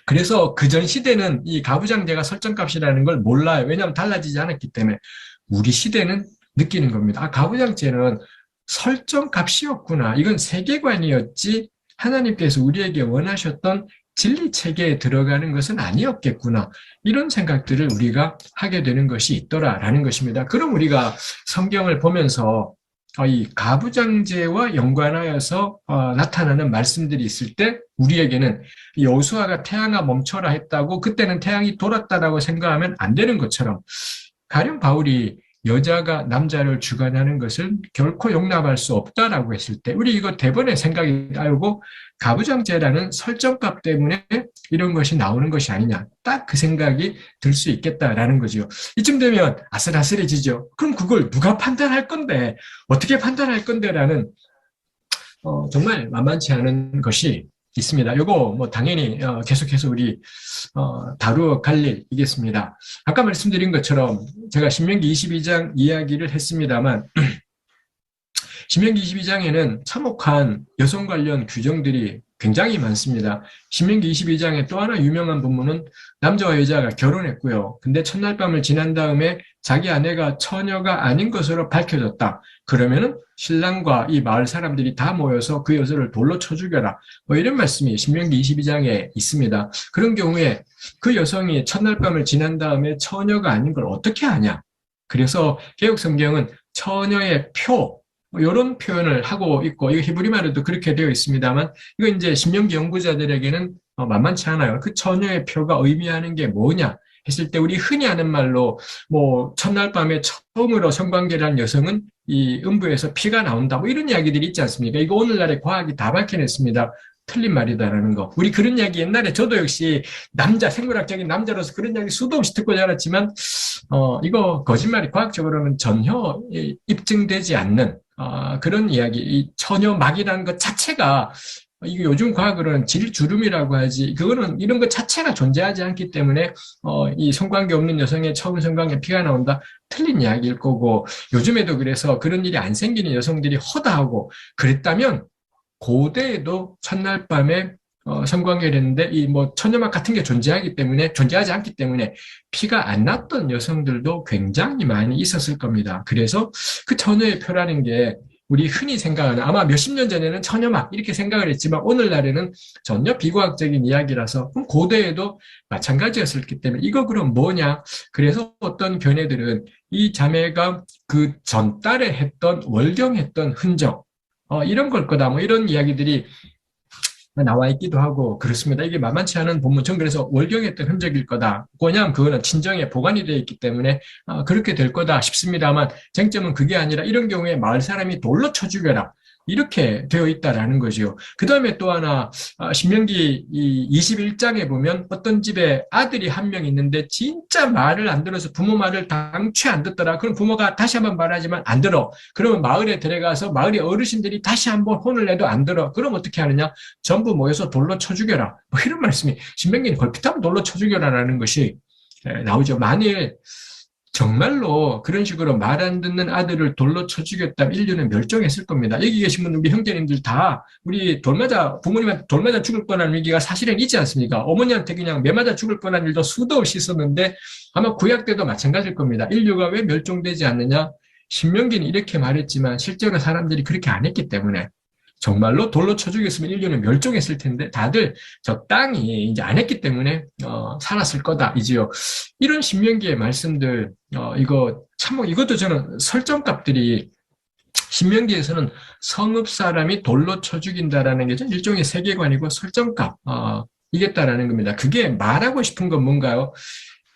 그래서 그전 시대는 이 가부장제가 설정값이라는 걸 몰라요. 왜냐하면 달라지지 않았기 때문에. 우리 시대는 느끼는 겁니다. 가부장제는 설정값이었구나. 이건 세계관이었지. 하나님께서 우리에게 원하셨던 진리 체계에 들어가는 것은 아니었겠구나. 이런 생각들을 우리가 하게 되는 것이 있더라라는 것입니다. 그럼 우리가 성경을 보면서 이 가부장제와 연관하여서 나타나는 말씀들이 있을 때 우리에게는 여호수아가 태양아 멈춰라 했다고 그때는 태양이 돌았다라고 생각하면 안 되는 것처럼 가령 바울이 여자가 남자를 주관하는 것을 결코 용납할 수 없다라고 했을 때 우리 이거 대번에 생각이 나오고 가부장제라는 설정값 때문에 이런 것이 나오는 것이 아니냐. 딱 그 생각이 들 수 있겠다라는 거죠. 이쯤 되면 아슬아슬해지죠. 그럼 그걸 누가 판단할 건데 어떻게 판단할 건데라는 정말 만만치 않은 것이 있습니다. 요거 뭐 당연히 계속해서 우리 다루어 갈 일이겠습니다. 아까 말씀드린 것처럼 제가 신명기 22장 이야기를 했습니다만 신명기 22장에는 참혹한 여성 관련 규정들이 굉장히 많습니다. 신명기 22장의 또 하나 유명한 본문은 남자와 여자가 결혼했고요. 근데 첫날 밤을 지난 다음에 자기 아내가 처녀가 아닌 것으로 밝혀졌다. 그러면은 신랑과 이 마을 사람들이 다 모여서 그 여자를 돌로 쳐 죽여라. 뭐 이런 말씀이 신명기 22장에 있습니다. 그런 경우에 그 여성이 첫날 밤을 지난 다음에 처녀가 아닌 걸 어떻게 하냐? 그래서 개역 성경은 처녀의 표, 이런 표현을 하고 있고, 이거 히브리 말에도 그렇게 되어 있습니다만, 이거 이제 신명기 연구자들에게는 만만치 않아요. 그 처녀의 표가 의미하는 게 뭐냐 했을 때, 우리 흔히 하는 말로, 뭐, 첫날 밤에 처음으로 성관계를 한 여성은 이 음부에서 피가 나온다, 뭐 이런 이야기들이 있지 않습니까? 이거 오늘날의 과학이 다 밝혀냈습니다. 틀린 말이다라는 거. 우리 그런 이야기 옛날에 저도 역시 생물학적인 남자로서 그런 이야기 수도 없이 듣고 자랐지만, 이거 거짓말이 과학적으로는 전혀 입증되지 않는, 그런 이야기, 이 처녀막이라는 것 자체가, 이게 요즘 과학으로는 질주름이라고 하지, 그거는 이런 것 자체가 존재하지 않기 때문에, 이 성관계 없는 여성의 처음 성관계 피가 나온다? 틀린 이야기일 거고, 요즘에도 그래서 그런 일이 안 생기는 여성들이 허다하고, 그랬다면, 고대에도 첫날 밤에 성관계를 했는데 이 뭐 처녀막 같은 게 존재하지 않기 때문에 피가 안 났던 여성들도 굉장히 많이 있었을 겁니다. 그래서 그 처녀의 표라는 게 우리 흔히 생각하는 아마 몇십 년 전에는 처녀막 이렇게 생각을 했지만 오늘날에는 전혀 비과학적인 이야기라서 고대에도 마찬가지였기 때문에 이거 그럼 뭐냐? 그래서 어떤 견해들은 이 자매가 그 전달에 했던 월경했던 흔적 이런 걸 거다. 뭐 이런 이야기들이 나와 있기도 하고 그렇습니다. 이게 만만치 않은 본문, 전 그래서 월경했던 흔적일 거다. 왜냐하면 그거는 친정에 보관이 되어 있기 때문에 그렇게 될 거다 싶습니다만, 쟁점은 그게 아니라 이런 경우에 마을 사람이 돌로 쳐 죽여라, 이렇게 되어 있다라는 거죠. 그 다음에 또 하나, 신명기 이 21장에 보면 어떤 집에 아들이 한 명 있는데 진짜 말을 안 들어서 부모 말을 당최 안 듣더라. 그럼 부모가 다시 한번 말하지만 안 들어. 그러면 마을에 들어가서 마을의 어르신들이 다시 한번 혼을 내도 안 들어. 그럼 어떻게 하느냐? 전부 모여서 돌로 쳐 죽여라. 뭐 이런 말씀이, 신명기는 걸핏하면 돌로 쳐 죽여라라는 것이 나오죠. 만일 정말로 그런 식으로 말 안 듣는 아들을 돌로 쳐 죽였다면 인류는 멸종했을 겁니다. 여기 계신 분, 우리 형제님들 다 우리 돌맞아, 부모님한테 돌맞아 죽을 뻔한 위기가 사실은 있지 않습니까? 어머니한테 그냥 매맞아 죽을 뻔한 일도 수도 없이 있었는데 아마 구약 때도 마찬가지일 겁니다. 인류가 왜 멸종되지 않느냐? 신명기는 이렇게 말했지만 실제로 사람들이 그렇게 안 했기 때문에, 정말로 돌로 쳐 죽였으면 인류는 멸종했을 텐데 다들 적당히 이제 안 했기 때문에 살았을 거다 이지요. 이런 신명기의 말씀들, 이거 참, 이것도 저는 설정값들이, 신명기에서는 성읍 사람이 돌로 쳐 죽인다라는 게 일종의 세계관이고 설정값, 이겠다라는 겁니다. 그게 말하고 싶은 건 뭔가요?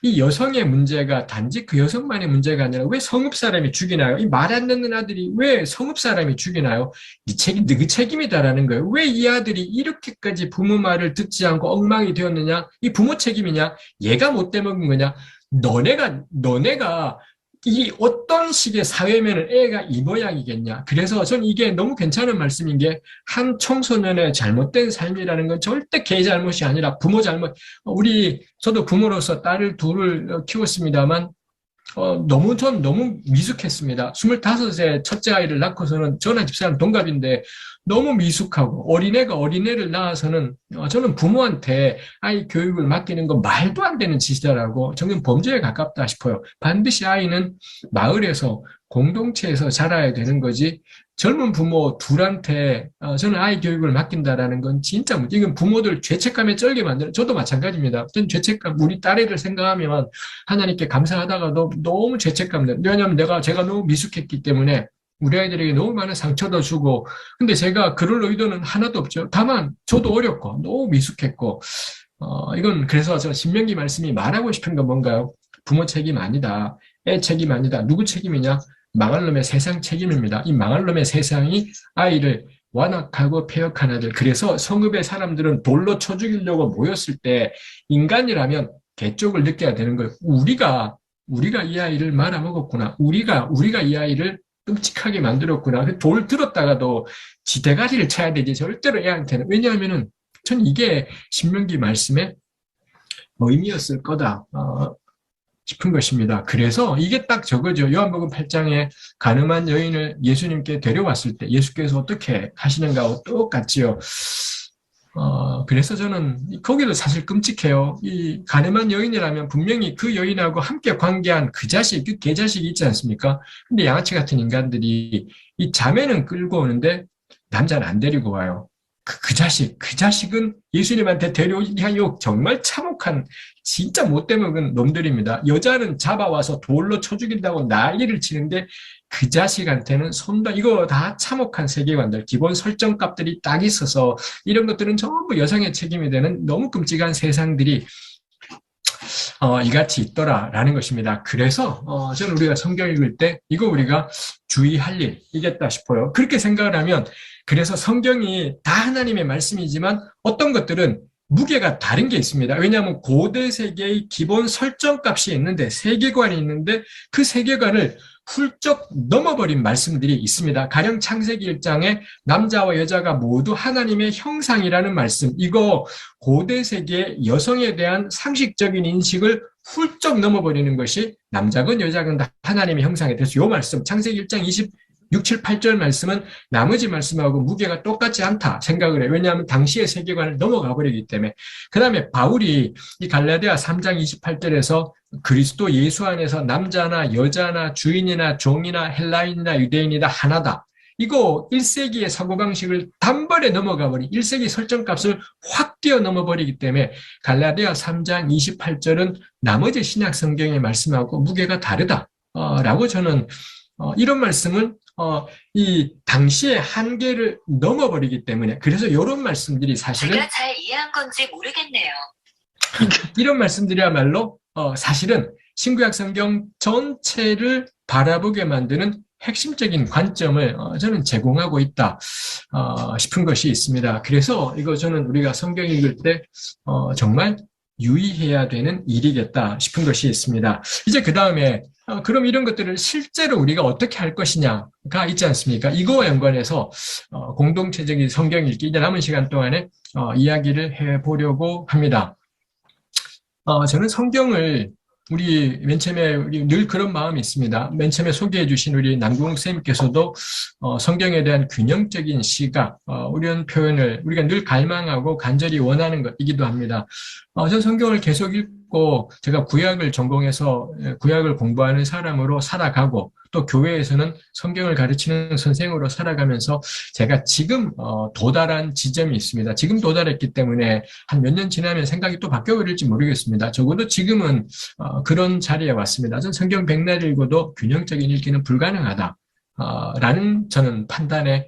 이 여성의 문제가 단지 그 여성만의 문제가 아니라 왜 성읍 사람이 죽이나요? 이 말 안 듣는 아들이 왜 성읍 사람이 죽이나요? 이 책임, 너희 책임이다라는 거예요. 왜 이 아들이 이렇게까지 부모 말을 듣지 않고 엉망이 되었느냐? 이 부모 책임이냐? 얘가 못돼 먹은 거냐? 너네가 이 어떤 식의 사회면은 애가 이 모양이겠냐. 그래서 전 이게 너무 괜찮은 말씀인 게, 한 청소년의 잘못된 삶이라는 건 절대 걔 잘못이 아니라 부모 잘못. 저도 부모로서 딸을 둘을 키웠습니다만, 전 너무 미숙했습니다. 25세 첫째 아이를 낳고서는, 저나 집사람 동갑인데 너무 미숙하고, 어린애가 어린애를 낳아서는 저는 부모한테 아이 교육을 맡기는 건 말도 안 되는 짓이라고, 저는 범죄에 가깝다 싶어요. 반드시 아이는 마을에서, 공동체에서 자라야 되는 거지, 젊은 부모 둘한테 저는 아이 교육을 맡긴다라는 건 진짜 이건 부모들 죄책감에 쩔게 만드는, 저도 마찬가지입니다. 전 죄책감, 우리 딸애들 생각하면 하나님께 감사하다가도 너무 죄책감 들. 왜냐하면 제가 너무 미숙했기 때문에 우리 아이들에게 너무 많은 상처도 주고, 근데 제가 그럴 의도는 하나도 없죠. 다만 저도 어렵고 너무 미숙했고, 이건 그래서 저 신명기 말씀이 말하고 싶은 건 뭔가요? 부모 책임 아니다. 애 책임 아니다. 누구 책임이냐? 망할 놈의 세상 책임입니다. 이 망할 놈의 세상이 아이를 완악하고 폐역한 아들. 그래서 성읍의 사람들은 돌로 쳐 죽이려고 모였을 때 인간이라면 개쪽을 느껴야 되는 거예요. 우리가 이 아이를 말아먹었구나. 우리가 이 아이를 끔찍하게 만들었구나. 돌 들었다가도 지대가리를 쳐야 되지. 절대로 애한테는. 왜냐하면은 전 이게 신명기 말씀의 의미였을 거다 싶은 것입니다. 그래서 이게 딱 저거죠. 요한복음 8장에 가늠한 여인을 예수님께 데려왔을 때 예수께서 어떻게 하시는가 똑같지요. 그래서 저는 거기도 사실 끔찍해요. 이 가늠한 여인이라면 분명히 그 여인하고 함께 관계한 그 자식, 그 개자식이 있지 않습니까? 근데 양아치 같은 인간들이 이 자매는 끌고 오는데 남자는 안 데리고 와요. 그 자식은 예수님한테 데려오기하여 정말 참혹한, 진짜 못돼 먹은 놈들입니다. 여자는 잡아와서 돌로 쳐 죽인다고 난리를 치는데 그 자식한테는 이거 다 참혹한 세계관들, 기본 설정값들이 딱 있어서 이런 것들은 전부 여성의 책임이 되는 너무 끔찍한 세상들이 이같이 있더라라는 것입니다. 그래서 저는 우리가 성경 읽을 때 이거 우리가 주의할 일이겠다 싶어요. 그렇게 생각을 하면, 그래서 성경이 다 하나님의 말씀이지만 어떤 것들은 무게가 다른 게 있습니다. 왜냐하면 고대 세계의 기본 설정값이 있는데, 세계관이 있는데 그 세계관을 훌쩍 넘어버린 말씀들이 있습니다. 가령 창세기 1장에 남자와 여자가 모두 하나님의 형상이라는 말씀, 이거 고대 세계의 여성에 대한 상식적인 인식을 훌쩍 넘어버리는 것이, 남자건 여자건 다 하나님의 형상에 대해서 이 말씀, 창세기 1장 6, 7, 8절 말씀은 나머지 말씀하고 무게가 똑같지 않다 생각을 해요. 왜냐하면 당시의 세계관을 넘어가 버리기 때문에. 그 다음에 바울이 이 갈라디아 3장 28절에서 그리스도 예수 안에서 남자나 여자나 주인이나 종이나 헬라인이나 유대인이다 하나다, 이거 1세기의 사고방식을 단번에 넘어가 버린, 1세기 설정값을 확 뛰어넘어 버리기 때문에 갈라디아 3장 28절은 나머지 신약 성경의 말씀하고 무게가 다르다 라고 저는 이런 말씀은 이 당시의 한계를 넘어버리기 때문에 그래서 이런 말씀들이 사실은 제가 잘 이해한 건지 모르겠네요. 이런 말씀들이야말로 사실은 신구약 성경 전체를 바라보게 만드는 핵심적인 관점을 저는 제공하고 있다 싶은 것이 있습니다. 그래서 이거 저는 우리가 성경 읽을 때 정말 유의해야 되는 일이겠다 싶은 것이 있습니다. 이제 그 다음에 그럼 이런 것들을 실제로 우리가 어떻게 할 것이냐가 있지 않습니까? 이거와 연관해서 공동체적인 성경 읽기 이제 남은 시간 동안에 이야기를 해보려고 합니다. 저는 성경을 우리 맨 처음에 우리 늘 그런 마음이 있습니다. 맨 처음에 소개해 주신 우리 남궁욱 선생님께서도 성경에 대한 균형적인 시각, 이런 표현을 우리가 늘 갈망하고 간절히 원하는 것이기도 합니다. 저는 성경을 계속 읽고 제가 구약을 전공해서 구약을 공부하는 사람으로 살아가고 또 교회에서는 성경을 가르치는 선생으로 살아가면서 제가 지금 도달한 지점이 있습니다. 지금 도달했기 때문에 한 몇 년 지나면 생각이 또 바뀌어버릴지 모르겠습니다. 적어도 지금은 그런 자리에 왔습니다. 전 성경 백날 읽어도 균형적인 읽기는 불가능하다. 라는 저는 판단에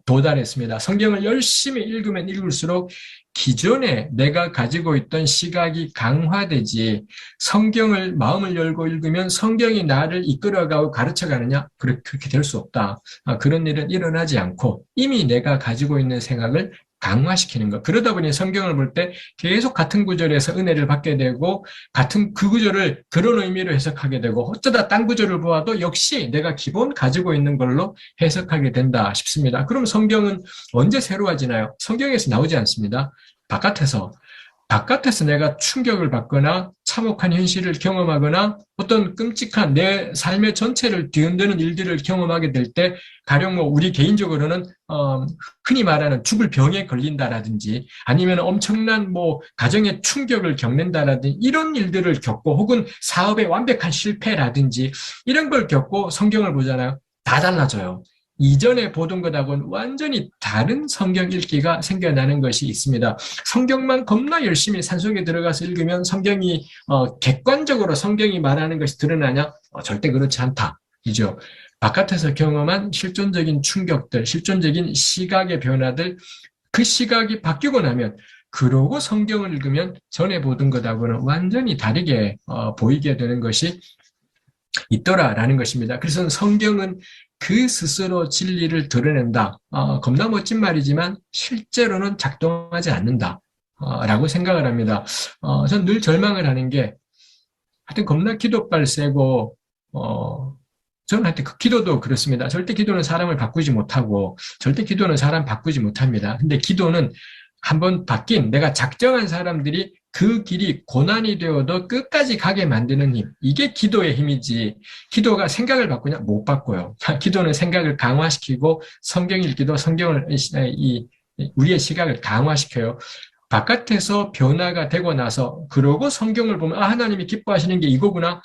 도달했습니다. 성경을 열심히 읽으면 읽을수록 기존에 내가 가지고 있던 시각이 강화되지 성경을 마음을 열고 읽으면 성경이 나를 이끌어가고 가르쳐가느냐? 그렇게 될 수 없다. 그런 일은 일어나지 않고 이미 내가 가지고 있는 생각을 강화시키는 것. 그러다 보니 성경을 볼 때 계속 같은 구절에서 은혜를 받게 되고 같은 그 구절을 그런 의미로 해석하게 되고 어쩌다 딴 구절을 보아도 역시 내가 기본 가지고 있는 걸로 해석하게 된다 싶습니다. 그럼 성경은 언제 새로워지나요? 성경에서 나오지 않습니다. 바깥에서 내가 충격을 받거나 참혹한 현실을 경험하거나 어떤 끔찍한 내 삶의 전체를 뒤흔드는 일들을 경험하게 될 때 가령 뭐 우리 개인적으로는 흔히 말하는 죽을 병에 걸린다라든지 아니면 엄청난 뭐 가정의 충격을 겪는다라든지 이런 일들을 겪고 혹은 사업의 완벽한 실패라든지 이런 걸 겪고 성경을 보잖아요. 다 달라져요. 이전에 보던 것하고는 완전히 다른 성경 읽기가 생겨나는 것이 있습니다. 성경만 겁나 열심히 산속에 들어가서 읽으면 성경이 객관적으로 성경이 말하는 것이 드러나냐? 절대 그렇지 않다. 이죠. 바깥에서 경험한 실존적인 충격들, 실존적인 시각의 변화들, 그 시각이 바뀌고 나면 그러고 성경을 읽으면 전에 보던 것하고는 완전히 다르게 보이게 되는 것이 있더라라는 것입니다. 그래서 성경은 그 스스로 진리를 드러낸다. 겁나 멋진 말이지만 실제로는 작동하지 않는다. 라고 생각을 합니다. 전 늘 절망을 하는 게 하여튼 겁나 기도빨 세고 저는 하여튼 그 기도도 그렇습니다. 절대 기도는 사람을 바꾸지 못하고 절대 기도는 사람 바꾸지 못합니다. 근데 기도는 한번 바뀐 내가 작정한 사람들이 그 길이 고난이 되어도 끝까지 가게 만드는 힘. 이게 기도의 힘이지. 기도가 생각을 바꾸냐? 못 바꿔요. 기도는 생각을 강화시키고 성경 읽기도 성경을 우리의 시각을 강화시켜요. 바깥에서 변화가 되고 나서 그러고 성경을 보면 하나님이 기뻐하시는 게 이거구나.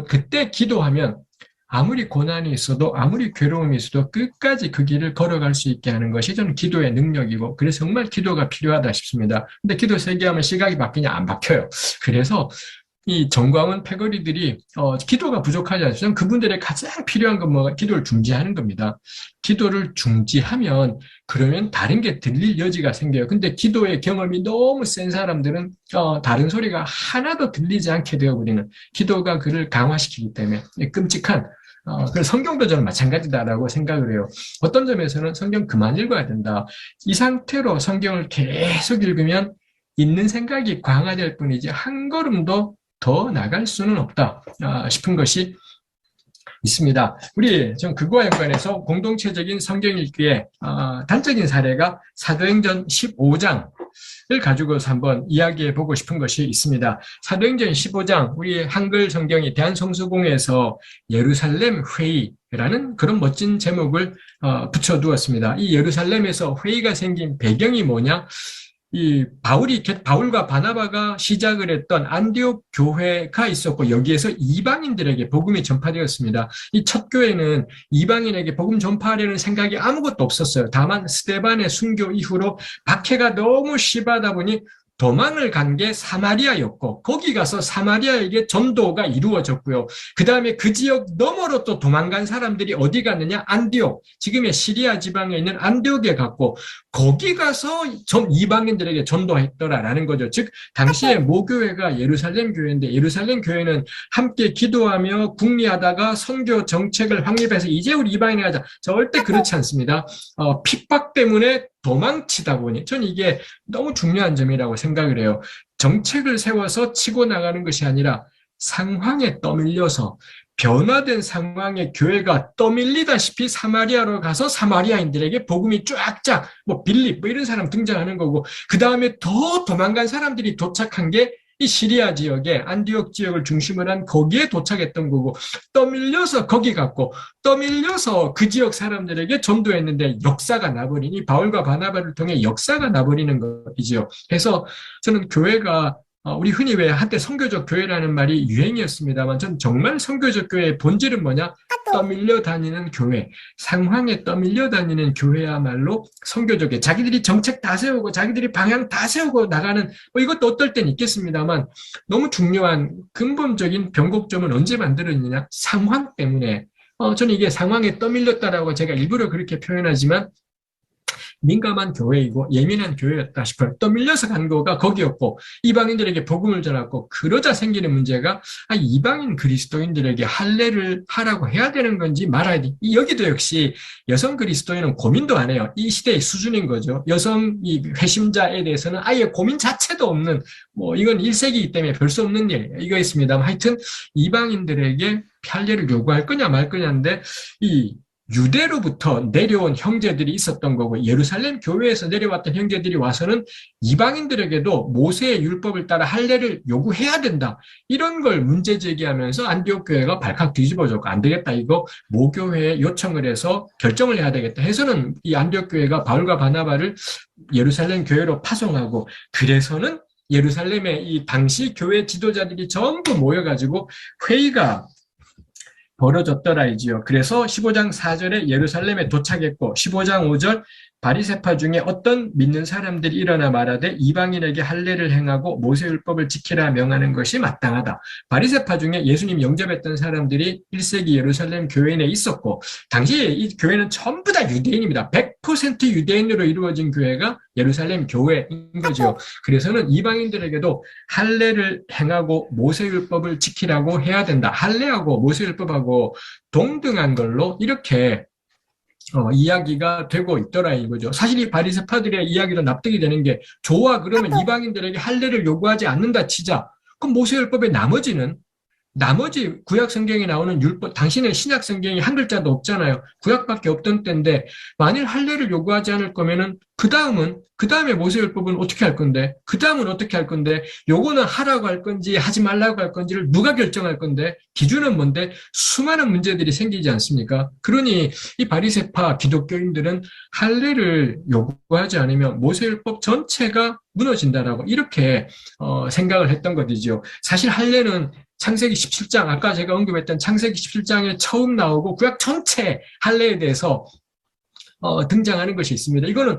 그때 기도하면 아무리 고난이 있어도 아무리 괴로움이 있어도 끝까지 그 길을 걸어갈 수 있게 하는 것이 저는 기도의 능력이고 그래서 정말 기도가 필요하다 싶습니다. 근데 기도 세게 하면 시각이 바뀌냐? 안 바뀌어요. 그래서 이 정광훈 패거리들이 기도가 부족하지 않으면 그분들의 가장 필요한 건 뭐가 기도를 중지하는 겁니다. 기도를 중지하면 그러면 다른 게 들릴 여지가 생겨요. 근데 기도의 경험이 너무 센 사람들은 다른 소리가 하나도 들리지 않게 되어버리는 기도가 그를 강화시키기 때문에 끔찍한 그래서 성경도 저는 마찬가지다라고 생각을 해요. 어떤 점에서는 성경 그만 읽어야 된다. 이 상태로 성경을 계속 읽으면 있는 생각이 강화될 뿐이지 한 걸음도 더 나갈 수는 없다 싶은 것이 있습니다. 우리 좀 그거와 연관해서 공동체적인 성경 읽기의 단적인 사례가 사도행전 15장을 가지고서 한번 이야기해 보고 싶은 것이 있습니다. 사도행전 15장 우리 한글 성경이 대한성수공회에서 예루살렘 회의라는 그런 멋진 제목을 붙여두었습니다. 이 예루살렘에서 회의가 생긴 배경이 뭐냐? 이 바울과 바나바가 시작을 했던 안디옥 교회가 있었고 여기에서 이방인들에게 복음이 전파되었습니다. 이 첫 교회는 이방인에게 복음 전파하려는 생각이 아무것도 없었어요. 다만 스데반의 순교 이후로 박해가 너무 심하다 보니 도망을 간 게 사마리아였고 거기 가서 사마리아에게 전도가 이루어졌고요. 그 다음에 그 지역 너머로 또 도망간 사람들이 어디 갔느냐? 안디옥, 지금의 시리아 지방에 있는 안디옥에 갔고 거기 가서 이방인들에게 전도했더라라는 거죠. 즉 당시에 모교회가 예루살렘 교회인데 예루살렘 교회는 함께 기도하며 궁리하다가 선교 정책을 확립해서 이제 우리 이방인에 가자. 절대 그렇지 않습니다. 핍박 때문에 도망치다 보니 저는 이게 너무 중요한 점이라고 생각을 해요. 정책을 세워서 치고 나가는 것이 아니라 상황에 떠밀려서 변화된 상황에 교회가 떠밀리다시피 사마리아로 가서 사마리아인들에게 복음이 쫙쫙 빌립 이런 사람 등장하는 거고 그 다음에 더 도망간 사람들이 도착한 게 이 시리아 지역에 안디옥 지역을 중심으로 한 거기에 도착했던 거고 떠밀려서 거기 갔고 떠밀려서 그 지역 사람들에게 전도했는데 역사가 나버리니 바울과 바나바를 통해 역사가 나버리는 것이지요. 그래서 저는 교회가 우리 흔히 왜 한때 선교적 교회라는 말이 유행이었습니다만 전 정말 선교적 교회의 본질은 뭐냐? 떠밀려 다니는 교회, 상황에 떠밀려 다니는 교회야말로 선교적이에요. 자기들이 정책 다 세우고 자기들이 방향 다 세우고 나가는 이것도 어떨 땐 있겠습니다만 너무 중요한 근본적인 변곡점은 언제 만들어지느냐? 상황 때문에. 저는 이게 상황에 떠밀렸다라고 제가 일부러 그렇게 표현하지만 민감한 교회이고 예민한 교회였다 싶어요. 또 밀려서 간 거가 거기였고 이방인들에게 복음을 전했고 그러자 생기는 문제가 이방인 그리스도인들에게 할례를 하라고 해야 되는 건지 말아야 돼. 여기도 역시 여성 그리스도인은 고민도 안 해요. 이 시대의 수준인 거죠. 여성 이 회심자에 대해서는 아예 고민 자체도 없는 이건 1세기이기 때문에 별 수 없는 일 이거 있습니다만 하여튼 이방인들에게 할례를 요구할 거냐 말 거냐인데 이 유대로부터 내려온 형제들이 있었던 거고 예루살렘 교회에서 내려왔던 형제들이 와서는 이방인들에게도 모세의 율법을 따라 할례를 요구해야 된다. 이런 걸 문제 제기하면서 안디옥 교회가 발칵 뒤집어졌고 안 되겠다. 이거 모교회에 요청을 해서 결정을 해야 되겠다. 해서는 이 안디옥 교회가 바울과 바나바를 예루살렘 교회로 파송하고 그래서는 예루살렘에 이 당시 교회 지도자들이 전부 모여가지고 회의가 벌어졌더라이지요. 그래서 15장 4절에 예루살렘에 도착했고 15장 5절 바리새파 중에 어떤 믿는 사람들이 일어나 말하되 이방인에게 할례를 행하고 모세율법을 지키라 명하는 것이 마땅하다. 바리새파 중에 예수님 영접했던 사람들이 1세기 예루살렘 교회 내에 있었고 당시에 이 교회는 전부 다 유대인입니다. 100% 유대인으로 이루어진 교회가 예루살렘 교회인 거죠. 그래서는 이방인들에게도 할례를 행하고 모세율법을 지키라고 해야 된다. 할례하고 모세율법하고 동등한 걸로 이렇게 이야기가 되고 있더라 이거죠. 사실 이 바리새파들의 이야기도 납득이 되는 게 좋아 그러면 이방인들에게 할례를 요구하지 않는다 치자. 그럼 모세율법의 나머지 구약 성경에 나오는 율법, 당신의 신약 성경이 한 글자도 없잖아요. 구약밖에 없던 때인데 만일 할례를 요구하지 않을 거면은 그 다음에 모세율법은 어떻게 할 건데? 그 다음은 어떻게 할 건데? 요거는 하라고 할 건지 하지 말라고 할 건지를 누가 결정할 건데? 기준은 뭔데? 수많은 문제들이 생기지 않습니까? 그러니 이 바리새파 기독교인들은 할례를 요구하지 않으면 모세율법 전체가 무너진다라고 이렇게 생각을 했던 것이죠. 사실 할례는 창세기 17장, 아까 제가 언급했던 창세기 17장에 처음 나오고 구약 전체 할례에 대해서 등장하는 것이 있습니다. 이거는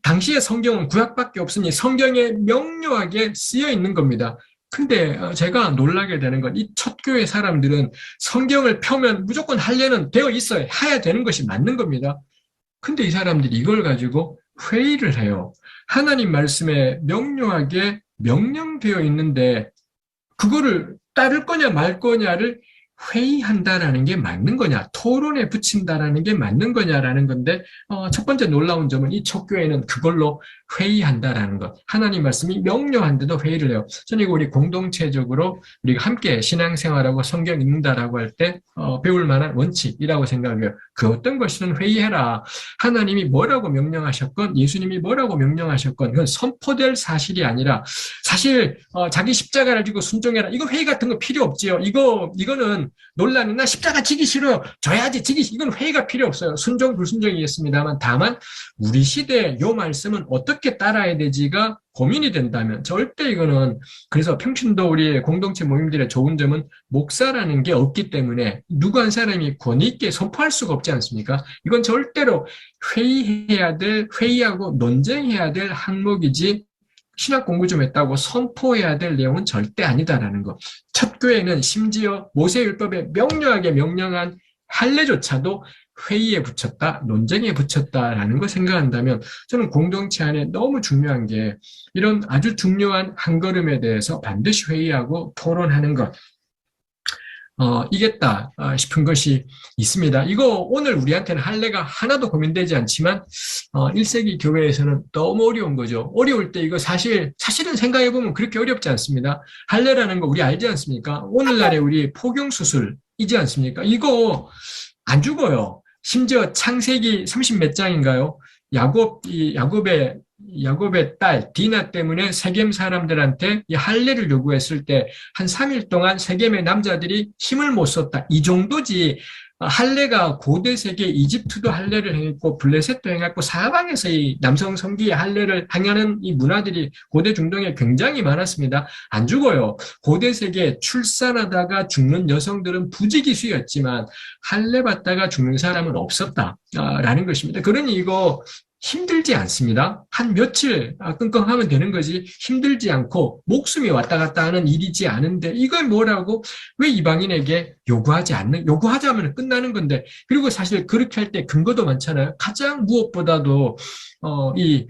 당시의 성경은 구약밖에 없으니 성경에 명료하게 쓰여 있는 겁니다. 근데 제가 놀라게 되는 건 이 첫 교회 사람들은 성경을 펴면 무조건 할례는 되어 있어야 해야 되는 것이 맞는 겁니다. 근데 이 사람들이 이걸 가지고 회의를 해요. 하나님 말씀에 명료하게 명령되어 있는데 그거를 따를 거냐 말 거냐를 회의한다라는 게 맞는 거냐, 토론에 붙인다라는 게 맞는 거냐라는 건데 첫 번째 놀라운 점은 이 첫 교회는 그걸로 회의한다라는 것. 하나님 말씀이 명료한데도 회의를 해요. 저는 이거 우리 공동체적으로 우리가 함께 신앙생활하고 성경 읽는다라고 할 때 배울 만한 원칙이라고 생각을 해요. 그 어떤 것이든 회의해라. 하나님이 뭐라고 명령하셨건 예수님이 뭐라고 명령하셨건 그건 선포될 사실이 아니라 사실 자기 십자가를 지고 순종해라. 이거 회의 같은 거 필요 없지요. 이거는 논란이 나 십자가 지기 싫어요. 져야지 이건 회의가 필요 없어요. 순종 불순종이겠습니다만 다만 우리 시대에 이 말씀은 어떻게 따라야 되지가 고민이 된다면 절대 이거는 그래서 평신도 우리의 공동체 모임들의 좋은 점은 목사라는 게 없기 때문에 누구 한 사람이 권위 있게 선포할 수가 없지 않습니까? 이건 절대로 회의하고 논쟁해야 될 항목이지 신학 공부 좀 했다고 선포해야 될 내용은 절대 아니다라는 거. 첫 교회는 심지어 모세율법에 명료하게 명령한 할례조차도 회의에 붙였다, 논쟁에 붙였다라는 걸 생각한다면 저는 공동체 안에 너무 중요한 게 이런 아주 중요한 한 걸음에 대해서 반드시 회의하고 토론하는 것. 이겠다 싶은 것이 있습니다. 이거 오늘 우리한테는 할례가 하나도 고민되지 않지만 1세기 교회에서는 너무 어려운 거죠. 어려울 때 이거 사실은 생각해보면 그렇게 어렵지 않습니다. 할례라는 거 우리 알지 않습니까? 오늘날에 우리 포경수술이지 않습니까? 이거 안 죽어요. 심지어 창세기 30 몇 장인가요? 야곱의 딸 디나 때문에 세겜 사람들한테 이 할례를 요구했을 때 한 3일 동안 세겜의 남자들이 힘을 못 썼다. 이 정도지. 할례가 고대 세계 이집트도 할례를 행했고 블레셋도 행했고 사방에서 이 남성 성기의 할례를 행하는 이 문화들이 고대 중동에 굉장히 많았습니다. 안 죽어요. 고대 세계 출산하다가 죽는 여성들은 부지기수였지만 할례 받다가 죽는 사람은 없었다라는 것입니다. 그러니 이거 힘들지 않습니다. 한 며칠 끙끙하면 되는 거지 힘들지 않고 목숨이 왔다 갔다 하는 일이지 않은데 이걸 뭐라고 왜 이방인에게 요구하자면 끝나는 건데 그리고 사실 그렇게 할 때 근거도 많잖아요. 가장 무엇보다도 이